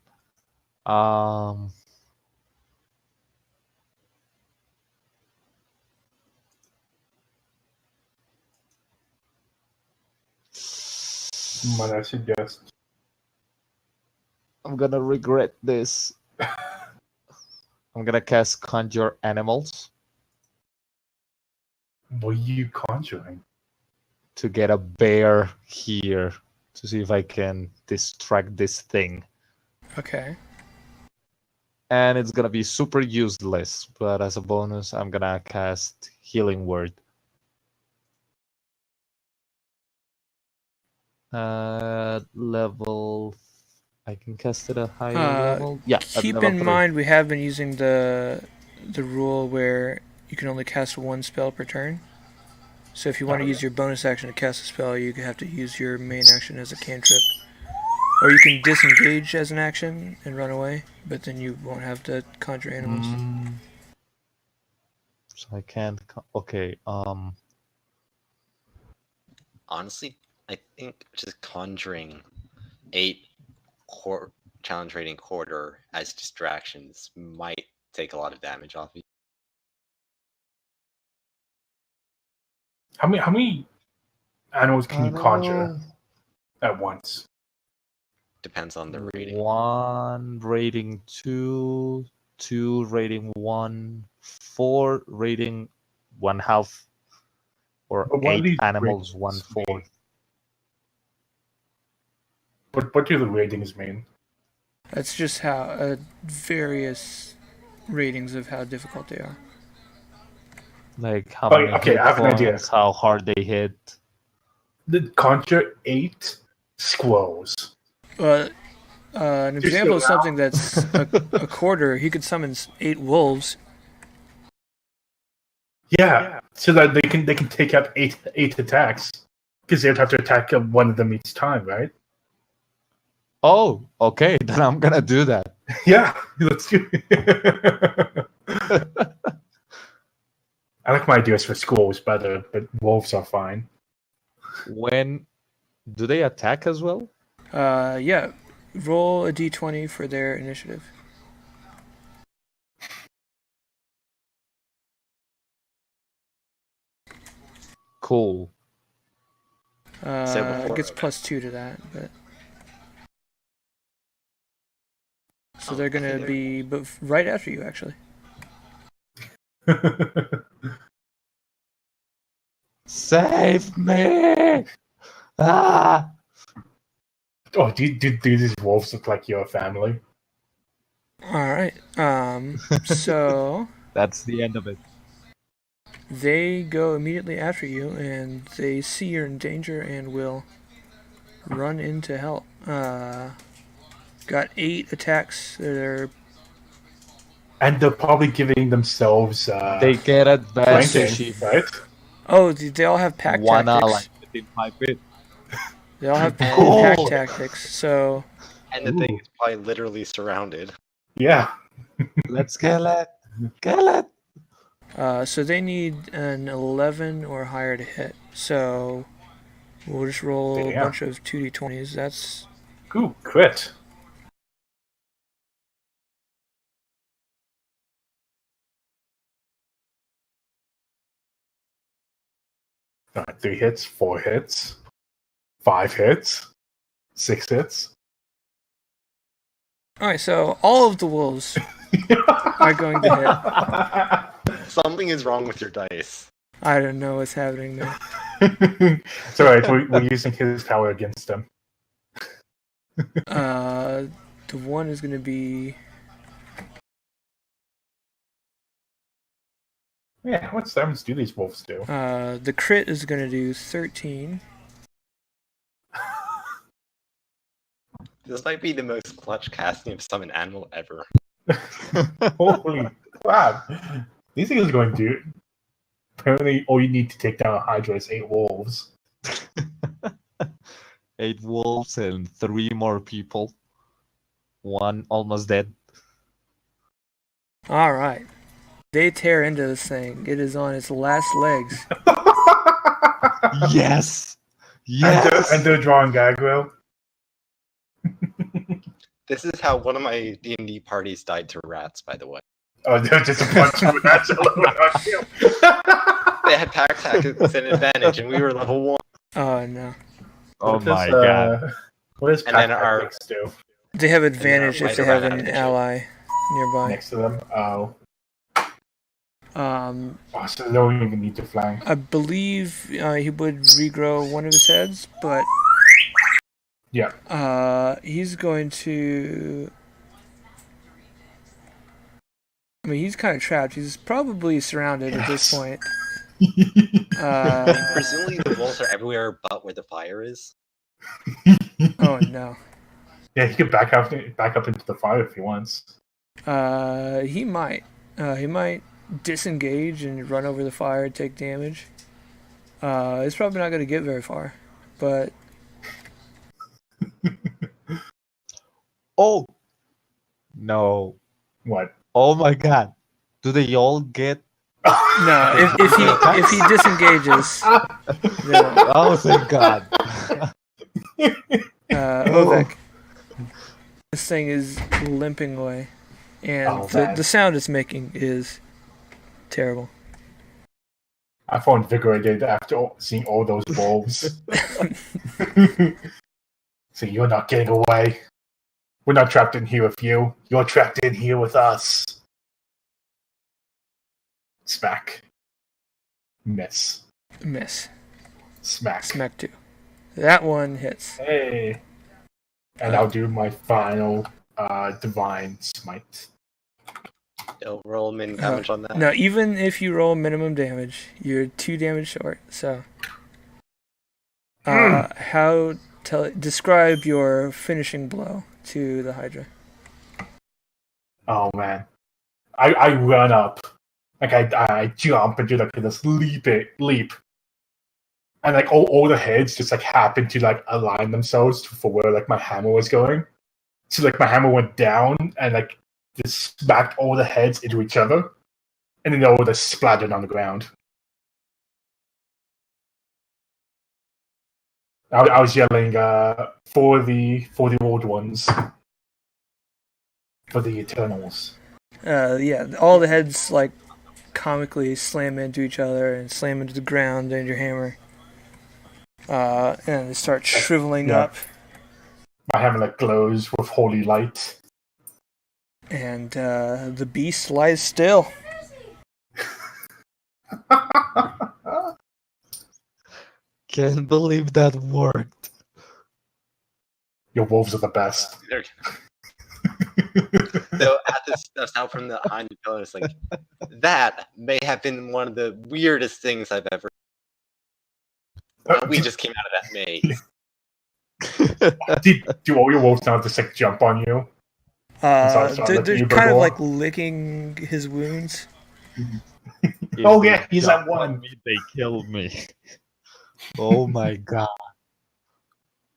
Speaker 4: Might I suggest?
Speaker 2: I'm gonna regret this. I'm gonna cast Conjure Animals
Speaker 4: What are you conjuring?
Speaker 2: to get a bear here to see if I can distract this thing.
Speaker 1: Okay.
Speaker 2: And it's gonna be super useless, but as a bonus, I'm gonna cast Healing Word. Level... I can cast it at a higher level. Yeah. at
Speaker 1: Keep
Speaker 2: level
Speaker 1: in
Speaker 2: 3.
Speaker 1: mind we have been using the rule where you can only cast one spell per turn. So if you want to use your bonus action to cast a spell, you have to use your main action as a cantrip. Or you can disengage as an action and run away, but then you won't have to conjure animals.
Speaker 2: So I can't. Okay.
Speaker 3: Honestly, I think just conjuring 8 challenge rating quarter as distractions might take a lot of damage off you.
Speaker 4: How many animals can you conjure at once?
Speaker 3: Depends on the rating.
Speaker 2: 1 rating 2, 2 rating 1, 4 rating 1/2, or
Speaker 4: But what are
Speaker 2: 8
Speaker 4: these
Speaker 2: animals
Speaker 4: ratings
Speaker 2: 1/4.
Speaker 4: mean? What do the ratings mean?
Speaker 1: That's just how various ratings of how difficult they are.
Speaker 2: Like how
Speaker 4: Okay,
Speaker 2: many
Speaker 4: okay,
Speaker 2: hit
Speaker 4: I have an idea.
Speaker 2: points, how hard they hit.
Speaker 4: The conjure 8 squirrels.
Speaker 1: An example of something that's a quarter, he could summon 8 wolves.
Speaker 4: Yeah, so that they can take out eight attacks because they'd have to attack one of them each time, right?
Speaker 2: Oh, okay. Then I'm gonna do that.
Speaker 4: Yeah, let's do it. I like my ideas for squirrels better, but wolves are fine.
Speaker 2: When do they attack as well?
Speaker 1: Yeah. Roll a d20 for their initiative.
Speaker 2: Cool.
Speaker 1: It gets +2 to that, but so they're gonna be right after you, actually.
Speaker 2: Save me! Ah!
Speaker 4: Oh, do these wolves look like your family?
Speaker 1: All right. So
Speaker 2: That's the end of it.
Speaker 1: they go immediately after you, and they see you're in danger and will run in to help. Got 8 attacks. They're
Speaker 4: And they're probably giving themselves
Speaker 2: They get advantage.
Speaker 4: flanking, right?
Speaker 1: oh, they all have pack
Speaker 2: One
Speaker 1: tactics.
Speaker 2: ally within 5 feet.
Speaker 1: They all have pack
Speaker 2: Cool.
Speaker 1: tactics. So
Speaker 3: And the thing is probably literally surrounded.
Speaker 4: Yeah.
Speaker 2: Let's kill it. Kill it!
Speaker 1: So they need an 11 or higher to hit. So we'll just roll a
Speaker 4: Damn.
Speaker 1: bunch of 2d20s. That's
Speaker 4: Ooh, crit. All right, 3 hits, 4 hits, 5 hits, 6 hits.
Speaker 1: all right. So all of the wolves are going to hit.
Speaker 3: Something is wrong with your dice.
Speaker 1: I don't know what's happening there.
Speaker 4: It's alright, we're using his power against him.
Speaker 1: The one is going to be
Speaker 4: Yeah, how much damage do these wolves do?
Speaker 1: the crit is going to do 13.
Speaker 3: This might be the most clutch casting of summon animal ever.
Speaker 4: Holy crap! These things are going to do. Apparently, all you need to take down a Hydra is 8 wolves.
Speaker 2: 8 wolves and 3 more people. 1 almost dead.
Speaker 1: All right. They tear into this thing. It is on its last legs.
Speaker 2: Yes! Yes!
Speaker 4: And they're drawing aggro.
Speaker 3: This is how one of my D&D parties died to rats, by the way.
Speaker 4: Oh, they're just a bunch of rats all over on you.
Speaker 3: They had pack tactics and advantage, and we were level 1.
Speaker 1: Oh no.
Speaker 2: Oh
Speaker 4: What does,
Speaker 2: my god.
Speaker 4: What does
Speaker 3: And then
Speaker 4: pack
Speaker 3: our-
Speaker 4: tactics do
Speaker 1: They have advantage if they have an
Speaker 3: advantage.
Speaker 1: ally nearby.
Speaker 4: next to them? Oh.
Speaker 1: Um,
Speaker 4: Oh, so they don't even need to flank.
Speaker 1: I believe he would regrow one of his heads, but
Speaker 4: Yeah.
Speaker 1: he's going to. I mean, he's kind of trapped. He's probably surrounded at this
Speaker 4: Yes.
Speaker 1: point.
Speaker 3: Presumably the wolves are everywhere but where the fire is.
Speaker 1: Oh no.
Speaker 4: Yeah, he could back up into the fire if he wants.
Speaker 1: He might. He might disengage and run over the fire and take damage. It's probably not going to get very far, but
Speaker 2: Oh! No.
Speaker 4: What?
Speaker 2: Oh my god. Do they all get...
Speaker 1: no. If he disengages, then,
Speaker 2: Oh, thank god.
Speaker 1: Ovek, this thing is limping away, and
Speaker 4: Oh, man.
Speaker 1: the sound it's making is terrible.
Speaker 4: I felt invigorated after seeing all those wolves. So you're not getting away. We're not trapped in here with you. You're trapped in here with us. Smack. Miss.
Speaker 1: Miss.
Speaker 4: Smack.
Speaker 1: Smack 2. That one hits.
Speaker 4: Hey. And I'll do my final divine smite.
Speaker 3: They'll roll min damage on that.
Speaker 1: No, even if you roll minimum damage, you're 2 damage short. So, describe your finishing blow to the Hydra.
Speaker 4: Oh man. I run up. Like I jump and do like this leap. And like all the heads just like happen to like align themselves for where like my hammer was going. So like my hammer went down and like just smacked all the heads into each other. And then they all just splattered on the ground. I was yelling for the old ones. For the Eternals.
Speaker 1: Yeah, all the heads like comically slam into each other and slam into the ground and your hammer. And they start shriveling
Speaker 4: Yeah.
Speaker 1: up,
Speaker 4: My hammer like glows with holy light.
Speaker 1: and the beast lies still.
Speaker 2: Can't believe that worked.
Speaker 4: Your wolves are the best.
Speaker 3: They're- So at this sound from the behind the pillar, it's like that may have been one of the weirdest things I've ever. We just came out of that maze.
Speaker 4: Do all your wolves now just like jump on you?
Speaker 1: They're kind of like licking his wounds.
Speaker 2: If
Speaker 4: Oh,
Speaker 2: they
Speaker 4: yeah, he's
Speaker 2: jump
Speaker 4: at one.
Speaker 2: on me, they killed me. Oh my god.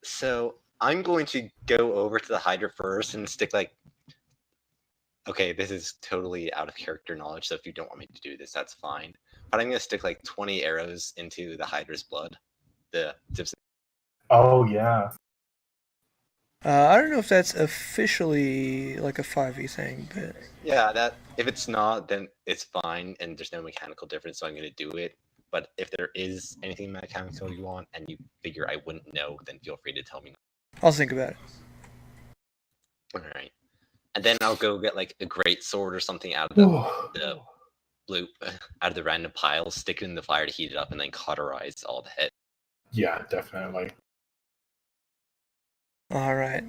Speaker 3: So I'm going to go over to the Hydra first and stick like Okay, this is totally out of character knowledge, so if you don't want me to do this, that's fine. But I'm gonna stick like 20 arrows into the Hydra's blood. The tips.
Speaker 4: Oh yeah.
Speaker 1: I don't know if that's officially like a 5e thing, but
Speaker 3: Yeah, that if it's not, then it's fine, and there's no mechanical difference, so I'm gonna do it. But if there is anything mechanical you want, and you figure I wouldn't know, then feel free to tell me.
Speaker 1: I'll think about it.
Speaker 3: All right, and then I'll go get like a great sword or something out of the blue, out of the random pile, stick it in the fire to heat it up, and then cauterize all the head.
Speaker 4: Yeah, definitely.
Speaker 1: All right.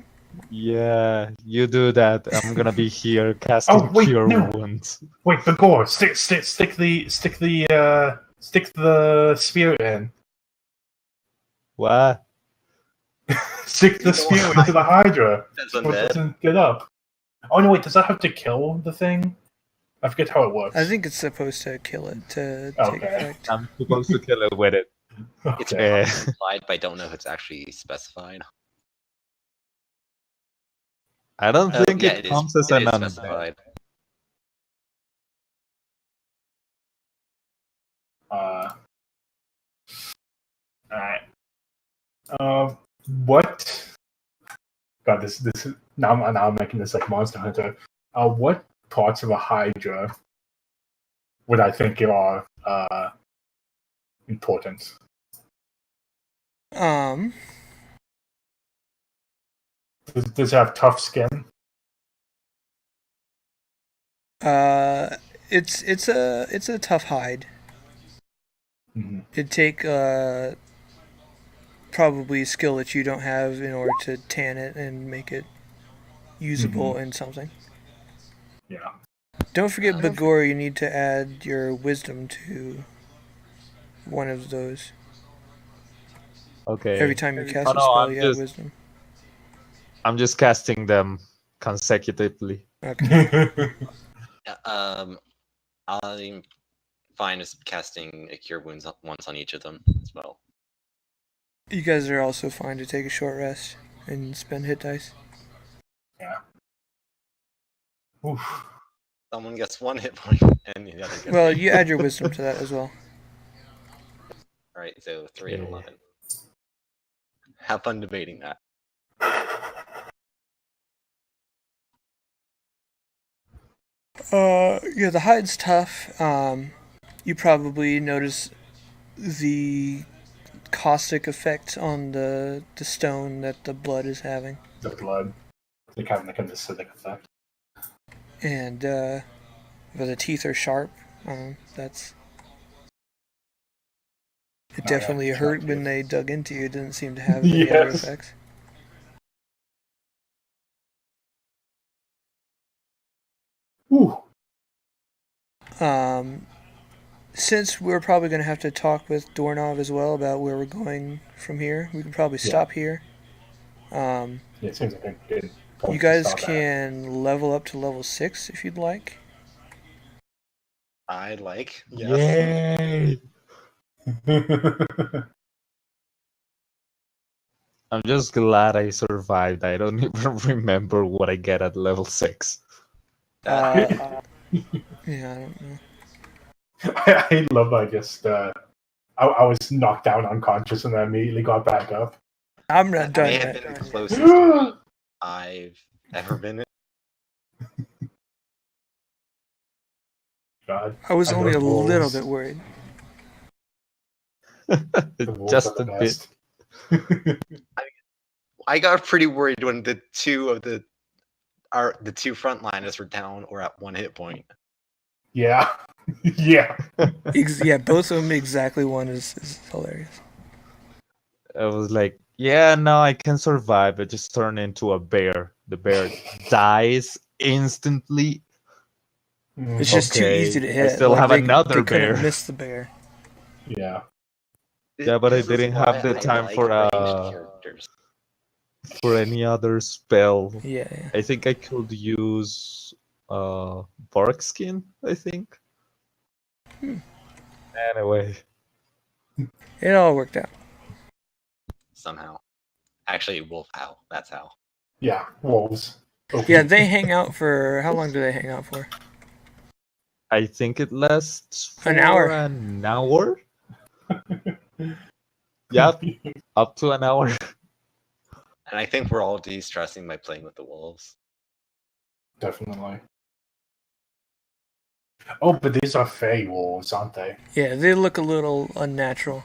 Speaker 2: Yeah, you do that. I'm gonna be here casting
Speaker 4: wait,
Speaker 2: Cure
Speaker 4: no.
Speaker 2: Wounds.
Speaker 4: Wait, but Gore, stick the spear in.
Speaker 2: What?
Speaker 4: Stick the spear into the Hydra.
Speaker 3: That's
Speaker 4: So it
Speaker 3: undead.
Speaker 4: doesn't get up. Oh no, wait, does that have to kill the thing? I forget how it works.
Speaker 1: I think it's supposed to kill it to take
Speaker 4: Okay.
Speaker 1: effect.
Speaker 2: I'm supposed to kill it with it.
Speaker 3: It's
Speaker 4: Okay.
Speaker 3: implied, but I don't know if it's actually specified.
Speaker 2: I don't think
Speaker 3: yeah,
Speaker 2: it
Speaker 3: is.
Speaker 2: comes as
Speaker 3: It
Speaker 2: an
Speaker 3: is
Speaker 2: undead.
Speaker 3: specified.
Speaker 4: Alright. What? God, this is now I'm making this like Monster Hunter. What parts of a Hydra would I think are important? Does it have tough skin?
Speaker 1: It's a tough hide.
Speaker 4: Mm-hmm.
Speaker 1: It'd take probably skill that you don't have in order to tan it and make it usable in something.
Speaker 4: Yeah.
Speaker 1: Don't forget, Bagor, you need to add your wisdom to one of those.
Speaker 2: Okay.
Speaker 1: Every time you cast
Speaker 2: Oh,
Speaker 1: a
Speaker 2: no,
Speaker 1: spell,
Speaker 2: I'm
Speaker 1: you
Speaker 2: just-
Speaker 1: add wisdom.
Speaker 2: I'm just casting them consecutively.
Speaker 1: Okay.
Speaker 3: I'm fine with casting a Cure Wounds once on each of them as well.
Speaker 1: You guys are also fine to take a short rest and spend hit dice.
Speaker 4: Yeah. Oof.
Speaker 3: Someone gets 1 hit point, and the other gets
Speaker 1: Well,
Speaker 3: 8.
Speaker 1: you add your wisdom to that as well.
Speaker 3: Alright, so 3 and
Speaker 2: Okay.
Speaker 3: 11. Have fun debating that.
Speaker 1: Yeah, the hide's tough. You probably notice the caustic effect on the stone that the blood is having.
Speaker 4: The blood. They have like an acidic effect.
Speaker 1: And but the teeth are sharp. That's it. Definitely
Speaker 4: yeah,
Speaker 1: hurt
Speaker 4: sharp
Speaker 1: when
Speaker 4: teeth.
Speaker 1: they dug into you. It didn't seem to have any other
Speaker 4: Yes.
Speaker 1: effects.
Speaker 4: Ooh.
Speaker 1: Since we're probably going to have to talk with Dornov as well about where we're going from here, we can probably stop here.
Speaker 4: Yeah, it seems like a good point
Speaker 1: You
Speaker 4: to
Speaker 1: guys
Speaker 4: stop at.
Speaker 1: can level up to level 6 if you'd like.
Speaker 3: I like. Yes.
Speaker 2: Yay! I'm just glad I survived. I don't even remember what I get at level 6.
Speaker 1: Yeah, I don't know.
Speaker 4: I love I just I was knocked down unconscious and I immediately got back up.
Speaker 1: I'm not
Speaker 3: That
Speaker 1: done
Speaker 3: may have
Speaker 1: yet.
Speaker 3: been the closest I've ever been.
Speaker 4: God.
Speaker 1: I was
Speaker 4: I
Speaker 1: only a
Speaker 4: love wolves.
Speaker 1: little bit worried.
Speaker 4: The wolves
Speaker 2: Just
Speaker 4: are
Speaker 2: a
Speaker 4: the
Speaker 2: bit.
Speaker 4: best.
Speaker 3: I got pretty worried when the two frontliners were down or at 1 hit point.
Speaker 4: Yeah. Yeah.
Speaker 1: Yeah, both of them exactly one is hilarious.
Speaker 2: I was like, yeah, no, I can survive. I just turn into a bear. The bear dies instantly.
Speaker 1: It's just too
Speaker 2: Okay,
Speaker 1: easy to
Speaker 2: I
Speaker 1: hit.
Speaker 2: still have another
Speaker 1: they couldn't
Speaker 2: bear.
Speaker 1: miss the bear.
Speaker 4: Yeah.
Speaker 2: Yeah, but I
Speaker 3: This is
Speaker 2: didn't have
Speaker 3: why
Speaker 2: the
Speaker 3: I
Speaker 2: time
Speaker 3: like
Speaker 2: for
Speaker 3: ranged characters.
Speaker 2: any other spell.
Speaker 1: Yeah.
Speaker 2: I think I could use bark skin, I think. Anyway.
Speaker 1: It all worked out.
Speaker 3: Somehow. Actually, wolf owl. That's how.
Speaker 4: Yeah. Wolves. Okay.
Speaker 1: Yeah, they hang out for how long do they hang out for?
Speaker 2: I think it lasts for
Speaker 1: An hour.
Speaker 2: an hour. Yeah, up to an hour.
Speaker 3: And I think we're all de-stressing by playing with the wolves.
Speaker 4: Definitely. Oh, but these are fey wolves, aren't they?
Speaker 1: Yeah, they look a little unnatural.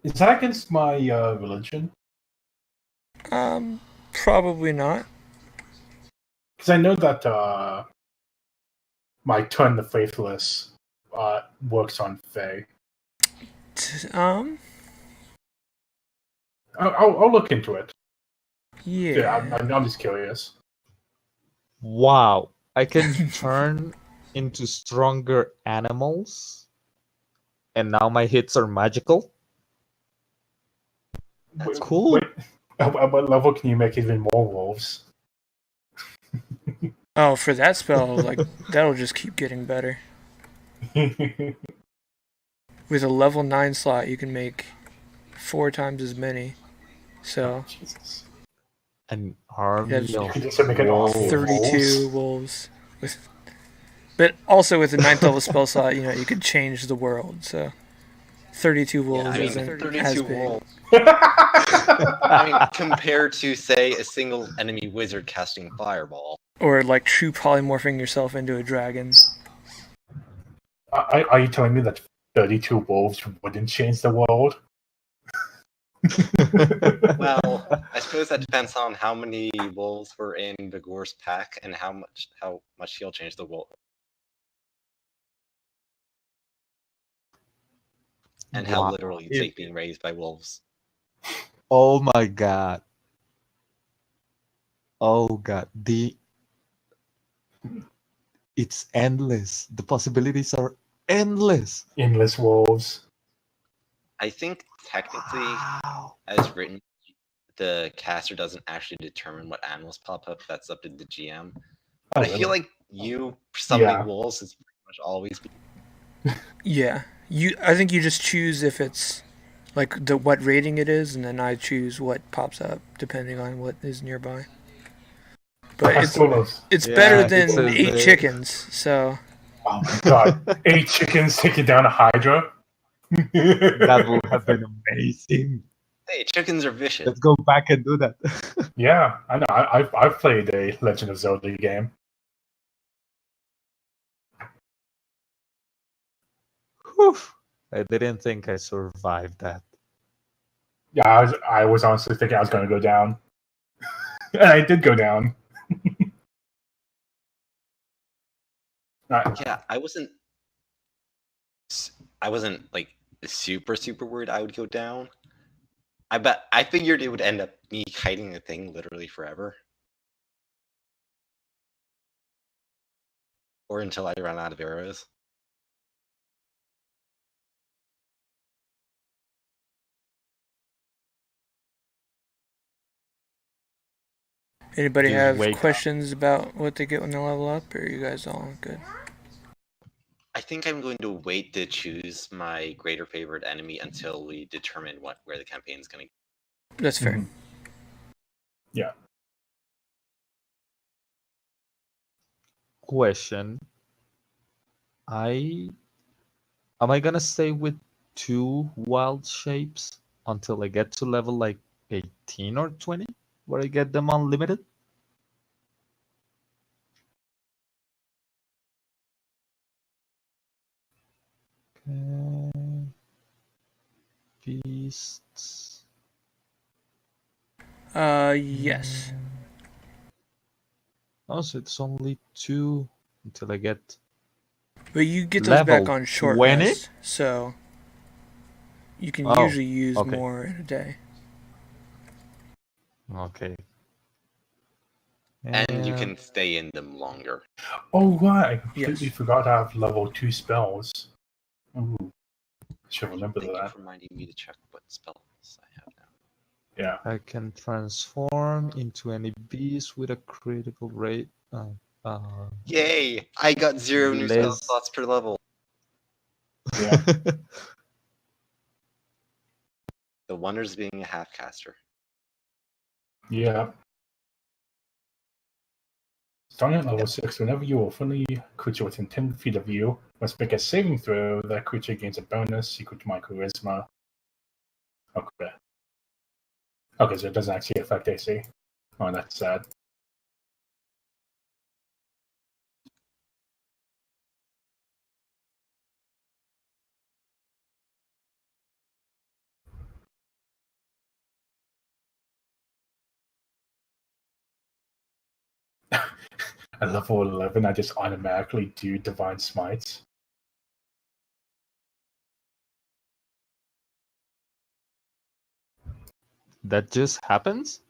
Speaker 4: Is that against my religion?
Speaker 1: Probably not.
Speaker 4: Because I know that my Turn the Faithless works on fey. I'll look into it.
Speaker 1: Yeah.
Speaker 4: I'm just curious.
Speaker 2: Wow, I can turn into stronger animals, and now my hits are magical.
Speaker 3: That's
Speaker 2: Cool.
Speaker 4: Wait, at what level can you make even more wolves?
Speaker 1: Oh, for that spell, like that'll just keep getting better. With a level 9 slot, you can make 4 times as many. So
Speaker 4: Jesus.
Speaker 2: An army
Speaker 1: Yes.
Speaker 2: of
Speaker 4: You just make an army of
Speaker 1: 32 wolves. But also with the 9th level spell slot, you could change the world. So 32 wolves
Speaker 3: I mean,
Speaker 1: isn't
Speaker 3: 32
Speaker 1: as big.
Speaker 3: wolves. I mean, compared to, say, a single enemy wizard casting Fireball.
Speaker 1: Or like true polymorphing yourself into a dragon.
Speaker 4: Are you telling me that 32 wolves wouldn't change the world?
Speaker 3: Well, I suppose that depends on how many wolves were in Vigor's pack and how much he'll change the world. And how
Speaker 2: Wow.
Speaker 3: literally it's like being raised by wolves.
Speaker 2: Oh my god. Oh god. It's endless. The possibilities are endless.
Speaker 4: Endless wolves.
Speaker 3: I think technically,
Speaker 2: Wow.
Speaker 3: as written, the caster doesn't actually determine what animals pop up. That's up to the GM. But I feel like you summoning wolves is pretty much always.
Speaker 1: Yeah. I think you just choose if it's like what rating it is, and then I choose what pops up depending on what is nearby. But it's better than 8 chickens, so.
Speaker 4: Oh my god. 8 chickens taking down a Hydra?
Speaker 2: That would have been amazing.
Speaker 3: Hey, chickens are vicious.
Speaker 2: Let's go back and do that.
Speaker 4: Yeah, I know. I've played a Legend of Zelda game.
Speaker 2: Whew. I didn't think I survived that.
Speaker 4: Yeah, I was honestly thinking I was going to go down. And I did go down.
Speaker 3: Yeah, I wasn't like super worried I would go down. I figured it would end up me kiting the thing literally forever. Or until I run out of arrows.
Speaker 1: Anybody
Speaker 2: Just
Speaker 1: have
Speaker 2: wake
Speaker 1: questions about what they get when they level up, or are you guys all good?
Speaker 3: I think I'm going to wait to choose my greater favorite enemy until we determine where the campaign is going to go.
Speaker 1: That's fair.
Speaker 4: Mhm. Yeah.
Speaker 2: Question. Am I gonna stay with 2 wild shapes until I get to level like 18 or 20, where I get them unlimited? Okay. Beasts.
Speaker 1: Yes.
Speaker 2: Oh, so it's only 2 until I get
Speaker 1: But you get those back
Speaker 2: level
Speaker 1: on short
Speaker 2: 20?
Speaker 1: rest, so you can
Speaker 2: Oh,
Speaker 1: usually use
Speaker 2: okay.
Speaker 1: more in a day.
Speaker 2: Okay.
Speaker 3: And you can stay in them longer.
Speaker 4: Oh, right. I completely
Speaker 1: Yes.
Speaker 4: forgot to have level 2 spells. Ooh. Should remember
Speaker 3: Thank you
Speaker 4: that.
Speaker 3: for reminding me to check what spells I have now.
Speaker 4: Yeah.
Speaker 2: I can transform into any beast with a critical rate.
Speaker 3: Yay! I got 0 new spell slots per level.
Speaker 4: Yeah.
Speaker 3: The wonders of being a half caster.
Speaker 4: Yeah. Starting at level 6, whenever you will friendly creature within 10 feet of you must make a saving throw, that creature gains a bonus equal to my charisma. Okay. Okay, so it doesn't actually affect AC. Oh, that's sad. At level 11, I just automatically do Divine Smites.
Speaker 2: That just happens?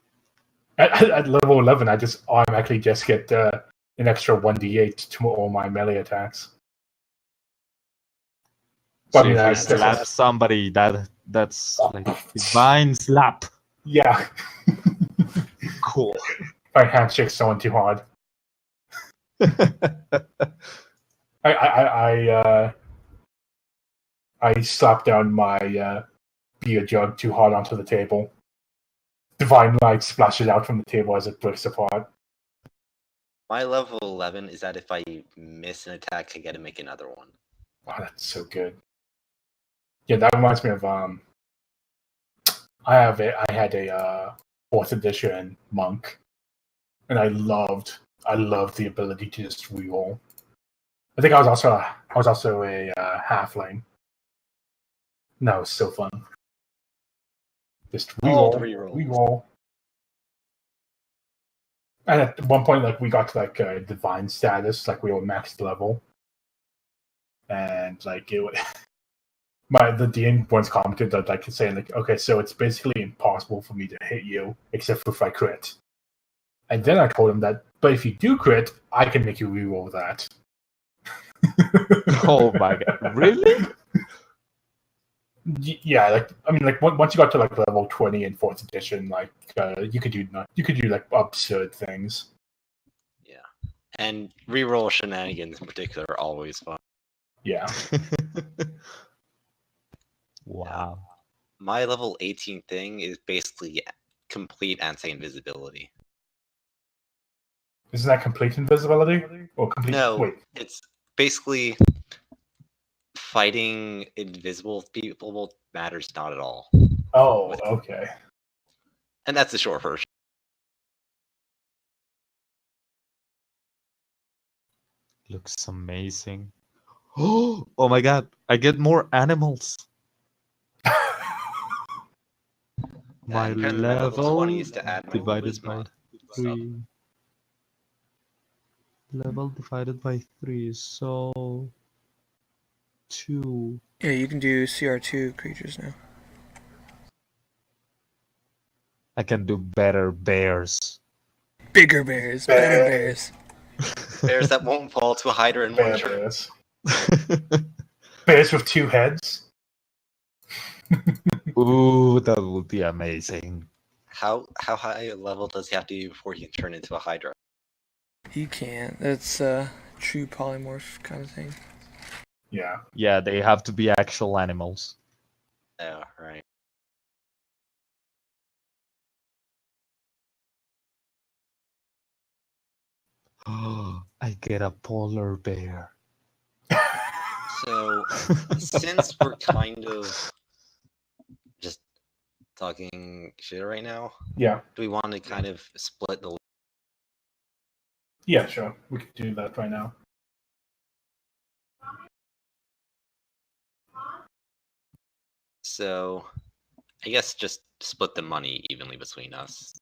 Speaker 4: At level 11, I just automatically just get an extra 1d8 to all my melee attacks.
Speaker 2: So
Speaker 4: But, I mean,
Speaker 2: if you
Speaker 4: that's
Speaker 2: slap somebody, that's like divine slap.
Speaker 4: Yeah.
Speaker 2: Cool.
Speaker 4: If I handshake someone too hard. I slap down my beer jug too hard onto the table. Divine light splashes out from the table as it breaks apart.
Speaker 3: My level 11 is that if I miss an attack, I get to make another one.
Speaker 4: Oh, that's so good. Yeah, that reminds me of I had a 4th edition monk, and I loved the ability to just reroll. I think I was also a halfling. No, it was so fun. Just
Speaker 3: All the
Speaker 4: reroll,
Speaker 3: rerolls.
Speaker 4: reroll. And at one point, like we got to like divine status, like we were maxed level, and like it was, the DM once commented that like saying like, okay, so it's basically impossible for me to hit you except for if I crit. And then I told him that, but if you do crit, I can make you reroll that.
Speaker 2: Oh my god! Really?
Speaker 4: Yeah, like I mean, like once you got to like level 20 in 4th edition, like you could do like absurd things.
Speaker 3: Yeah. And reroll shenanigans in particular are always fun.
Speaker 4: Yeah.
Speaker 2: Wow.
Speaker 3: My level 18 thing is basically complete anti-invisibility.
Speaker 4: Isn't that complete invisibility? Or complete?
Speaker 3: No,
Speaker 4: Wait.
Speaker 3: it's basically fighting invisible people matters not at all.
Speaker 4: Oh, okay.
Speaker 3: And that's the short version.
Speaker 2: Looks amazing. Oh my god! I get more animals. My
Speaker 3: And apparently my level 20
Speaker 2: level
Speaker 3: is to add my
Speaker 2: divided by
Speaker 3: charisma. So,
Speaker 2: 3. Level divided by 3, so 2.
Speaker 1: Yeah, you can do CR2 creatures now.
Speaker 2: I can do better bears.
Speaker 1: Bigger bears, better bears.
Speaker 3: bears that won't fall to a Hydra in one turn.
Speaker 4: Bears. Bears with 2 heads.
Speaker 2: Ooh, that would be amazing.
Speaker 3: How high a level does he have to be before he can turn into a Hydra?
Speaker 1: He can't. That's a true polymorph kind of thing.
Speaker 4: Yeah.
Speaker 2: Yeah, they have to be actual animals.
Speaker 3: Oh, right.
Speaker 2: I get a polar bear.
Speaker 3: So, since we're kind of just talking shit right now,
Speaker 4: Yeah.
Speaker 3: do we want to kind of split the...
Speaker 4: Yeah, sure. We could do that right now.
Speaker 3: So, I guess just split the money evenly between us.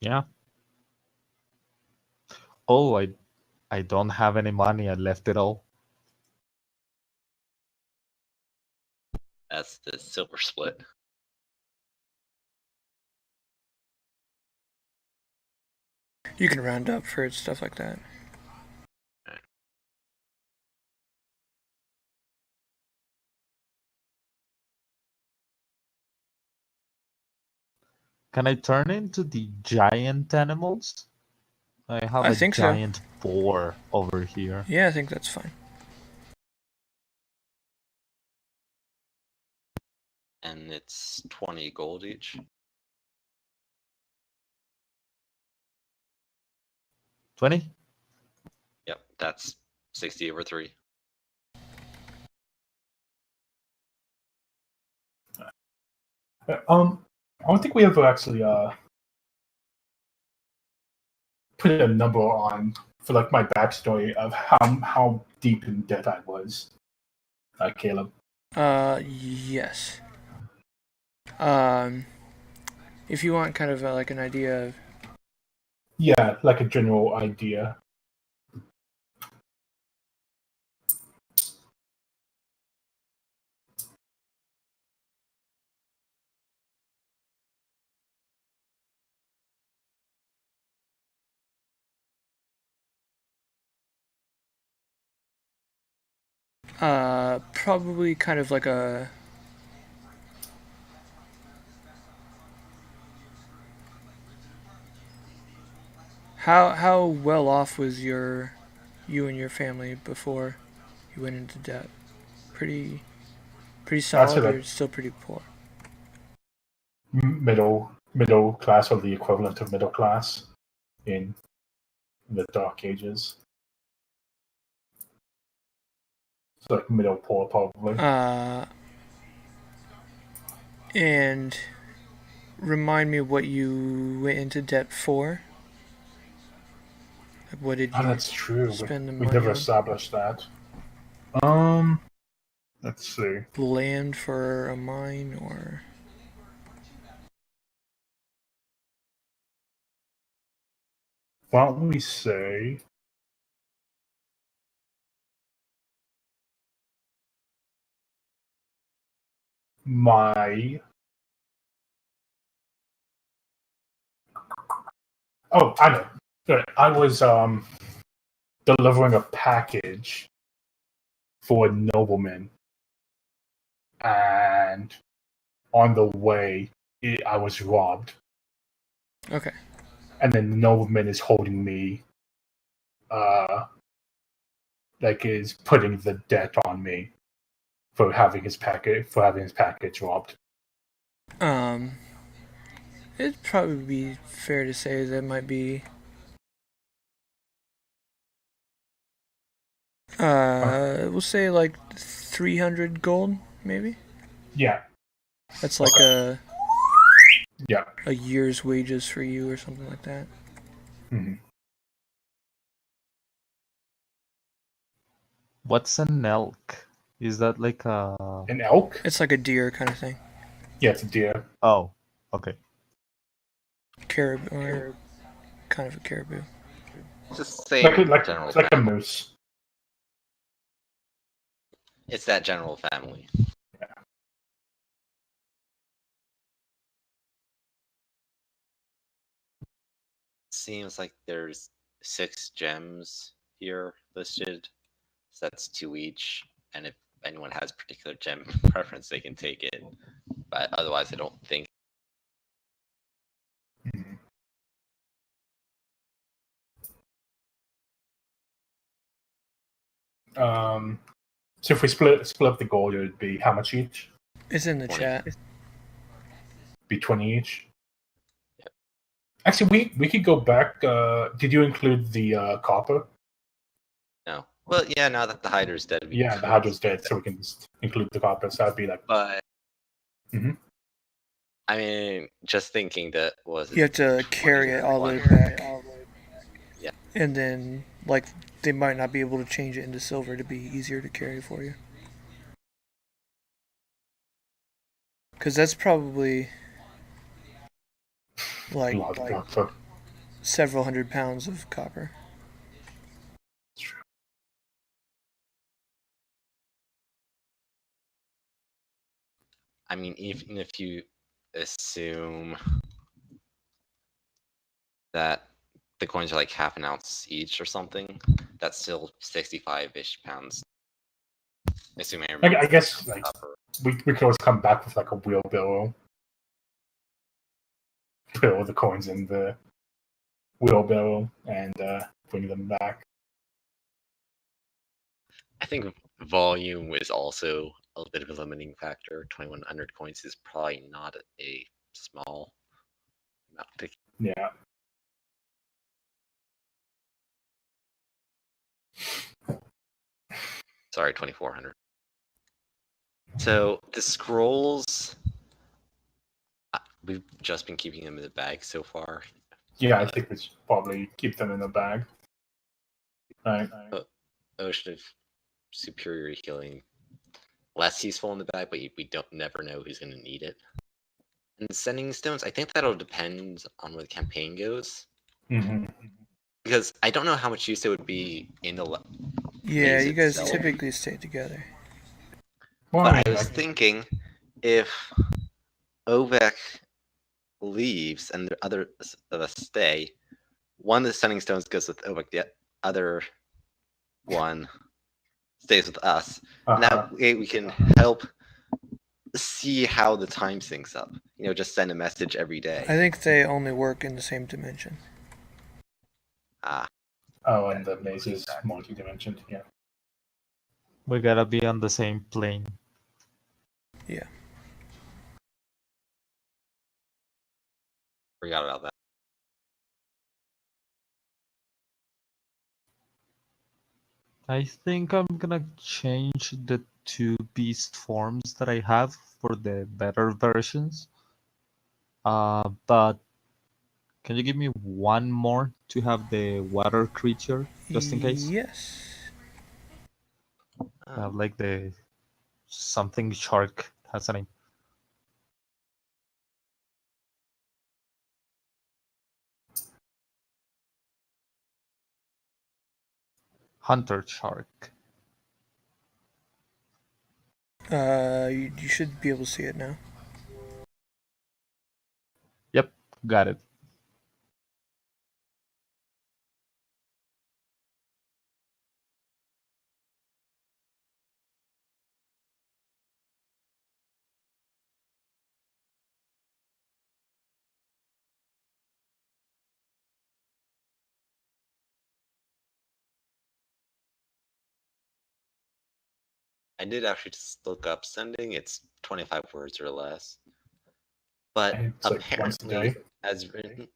Speaker 2: Yeah. Oh, I don't have any money. I left it all.
Speaker 3: That's the silver split.
Speaker 1: You can round up for stuff like that.
Speaker 2: Can I turn into the giant animals? I have
Speaker 1: I
Speaker 2: a
Speaker 1: think so.
Speaker 2: giant boar over here.
Speaker 1: Yeah, I think that's fine.
Speaker 3: And it's 20 gold each.
Speaker 2: 20?
Speaker 3: Yep, that's 60 over 3.
Speaker 4: I don't think we ever actually put a number on for like my backstory of how deep in debt I was. Caleb.
Speaker 1: Yes. If you want kind of like an idea of
Speaker 4: Yeah, like a general idea.
Speaker 1: probably kind of like a how well off was you and your family before you went into debt? Pretty
Speaker 4: I'd say
Speaker 1: solid,
Speaker 4: like
Speaker 1: or still pretty poor?
Speaker 4: middle class, or the equivalent of middle class in the Dark Ages. It's like middle poor, probably.
Speaker 1: And remind me what you went into debt for. Like, what did you
Speaker 4: That's true.
Speaker 1: spend the
Speaker 4: We
Speaker 1: money
Speaker 4: never
Speaker 1: on?
Speaker 4: established that. Let's see.
Speaker 1: Land for a mine, or
Speaker 4: Why don't we say my... Oh, I know. Good. I was delivering a package for a nobleman, and on the way, I was robbed.
Speaker 1: okay.
Speaker 4: And then the nobleman is holding me, like is putting the debt on me for having his package robbed.
Speaker 1: It'd probably be fair to say that might be we'll say like 300 gold, maybe.
Speaker 4: Yeah.
Speaker 1: That's like
Speaker 4: Okay. Yeah.
Speaker 1: a year's wages for you, or something like that.
Speaker 4: Mm-hmm.
Speaker 2: What's an elk? Is that like a...
Speaker 4: An elk?
Speaker 1: It's like a deer kind of thing.
Speaker 4: Yeah, it's a deer.
Speaker 2: Oh, okay.
Speaker 1: Caribou, or kind of a caribou.
Speaker 3: Just same general
Speaker 4: Like a
Speaker 3: family.
Speaker 4: moose.
Speaker 3: It's that general family.
Speaker 4: Yeah.
Speaker 3: Seems like there's 6 gems here listed. So that's 2 each. And if anyone has particular gem preference, they can take it. But otherwise, I don't think.
Speaker 4: So if we split up the gold, it would be how much each?
Speaker 1: It's in the
Speaker 3: 20.
Speaker 1: chat.
Speaker 4: Be 20 each.
Speaker 3: Yep.
Speaker 4: Actually, we could go back. Did you include the copper?
Speaker 3: No. Well, yeah, now that the Hydra's dead.
Speaker 4: Yeah, the Hydra's dead, so we can just include the copper. So that'd be like.
Speaker 3: But.
Speaker 4: Mhm.
Speaker 3: I mean, just thinking that was.
Speaker 1: You have to carry it all the way back.
Speaker 3: Yeah.
Speaker 1: And then, like, they might not be able to change it into silver to be easier to carry for you. Because that's probably like
Speaker 4: Copper.
Speaker 1: several hundred pounds of copper.
Speaker 3: I mean, even if you assume that the coins are like half an ounce each or something, that's still 65-ish pounds. Assuming
Speaker 4: I guess like we could always come back with like a wheelbarrow. Put all the coins in the wheelbarrow and bring them back.
Speaker 3: I think volume is also a bit of a limiting factor. 2,100 coins is probably not a small amount to.
Speaker 4: Yeah.
Speaker 3: Sorry, 2400. So the scrolls, we've just been keeping them in the bag so far.
Speaker 4: Yeah, I think we should probably keep them in the bag. Right.
Speaker 3: Ocean of Superior Healing, less useful in the bag, but we don't never know who's going to need it. And Sending Stones, I think that'll depend on where the campaign goes.
Speaker 4: Mm-hmm.
Speaker 3: Because I don't know how much use it would be in the
Speaker 1: Yeah,
Speaker 3: maze
Speaker 1: you guys
Speaker 3: itself.
Speaker 1: typically stay together.
Speaker 4: Well,
Speaker 3: But I was thinking, if Ovek leaves and the others of us stay, one of the Sending Stones goes with Ovek, the other one stays with us. And that way we can help see how the time syncs up. You know, just send a message every day.
Speaker 1: I think they only work in the same dimension.
Speaker 3: Ah.
Speaker 4: Oh, and the maze is multi-dimensioned, yeah.
Speaker 2: We gotta be on the same plane.
Speaker 1: Yeah.
Speaker 3: Forgot about that.
Speaker 2: I think I'm gonna change the 2 beast forms that I have for the better versions. But can you give me one more to have the water creature, just in case?
Speaker 1: Yes.
Speaker 2: I have like the something shark has a name. Hunter shark.
Speaker 1: You should be able to see it now.
Speaker 2: Yep, got it.
Speaker 3: I did actually just look up sending. It's 25 words or less. But
Speaker 4: And it's like once a
Speaker 3: apparently,
Speaker 4: day.
Speaker 3: as written,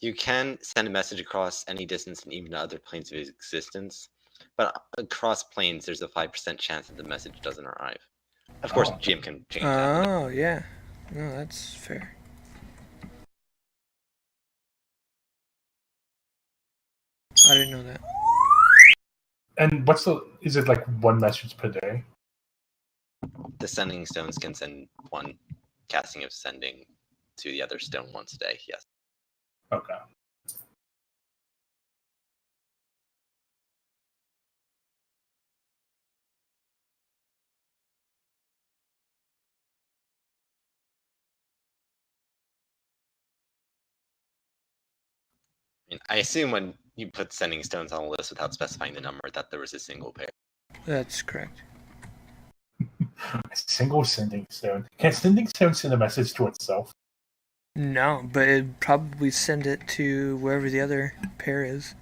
Speaker 3: you can send a message across any distance and even to other planes of existence. But across planes, there's a 5% chance that the message doesn't arrive. Of course, GM can change that.
Speaker 1: Oh, yeah. No, that's fair. I didn't know that.
Speaker 4: And is it like one message per day?
Speaker 3: The Sending Stones can send one casting of sending to the other stone once a day, yes.
Speaker 4: Okay.
Speaker 3: I mean, I assume when you put Sending Stones on a list without specifying the number, that there was a single pair.
Speaker 1: That's correct.
Speaker 4: A single sending stone. Can sending stone send a message to itself?
Speaker 1: No, but it'd probably send it to wherever the other pair is.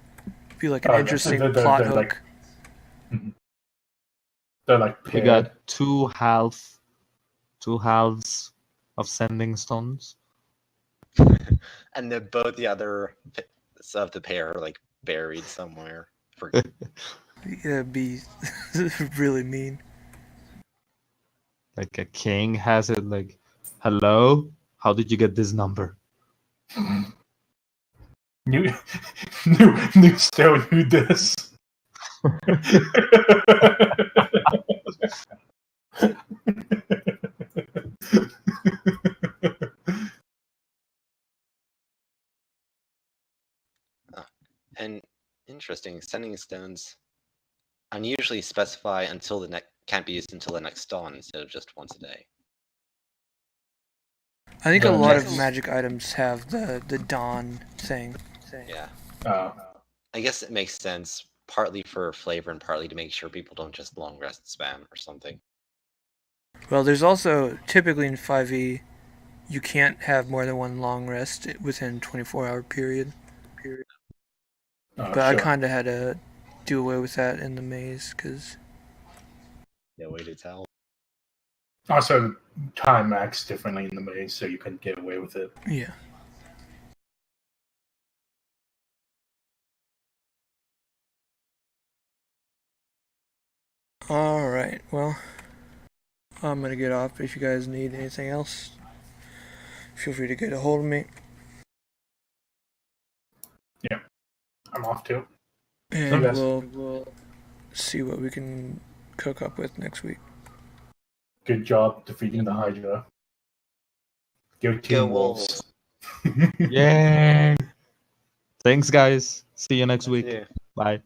Speaker 1: Be like an interesting plot
Speaker 4: they're
Speaker 1: hook.
Speaker 4: They're like
Speaker 2: We
Speaker 4: paired.
Speaker 2: got two halves of sending stones.
Speaker 3: And then both the other of the pair are like buried somewhere.
Speaker 1: It'd be really mean.
Speaker 2: Like a king has it like, hello? How did you get this number?
Speaker 4: New stone, who this?
Speaker 3: And interesting, Sending Stones unusually specify until the next can't be used until the next dawn instead of just once a day.
Speaker 1: I think a lot of magic items have the dawn thing.
Speaker 3: Yeah.
Speaker 4: Oh.
Speaker 3: I guess it makes sense, partly for flavor and partly to make sure people don't just long rest spam or something.
Speaker 1: Well, there's also, typically in 5e, you can't have more than one long rest within a 24-hour period. But I kind of had to do away with that in the maze, because...
Speaker 3: No way to tell.
Speaker 4: Also, time acts differently in the maze, so you can get away with it.
Speaker 1: Yeah. All right. Well, I'm gonna get off. If you guys need anything else, feel free to get a hold of me.
Speaker 4: I'm off too.
Speaker 1: And
Speaker 4: Yes.
Speaker 1: we'll see what we can cook up with next week.
Speaker 4: Good job defeating the Hydra. Go Team
Speaker 3: Go
Speaker 4: Wolves.
Speaker 2: Yay! Thanks, guys. See you next week.
Speaker 3: Yeah.
Speaker 2: Bye.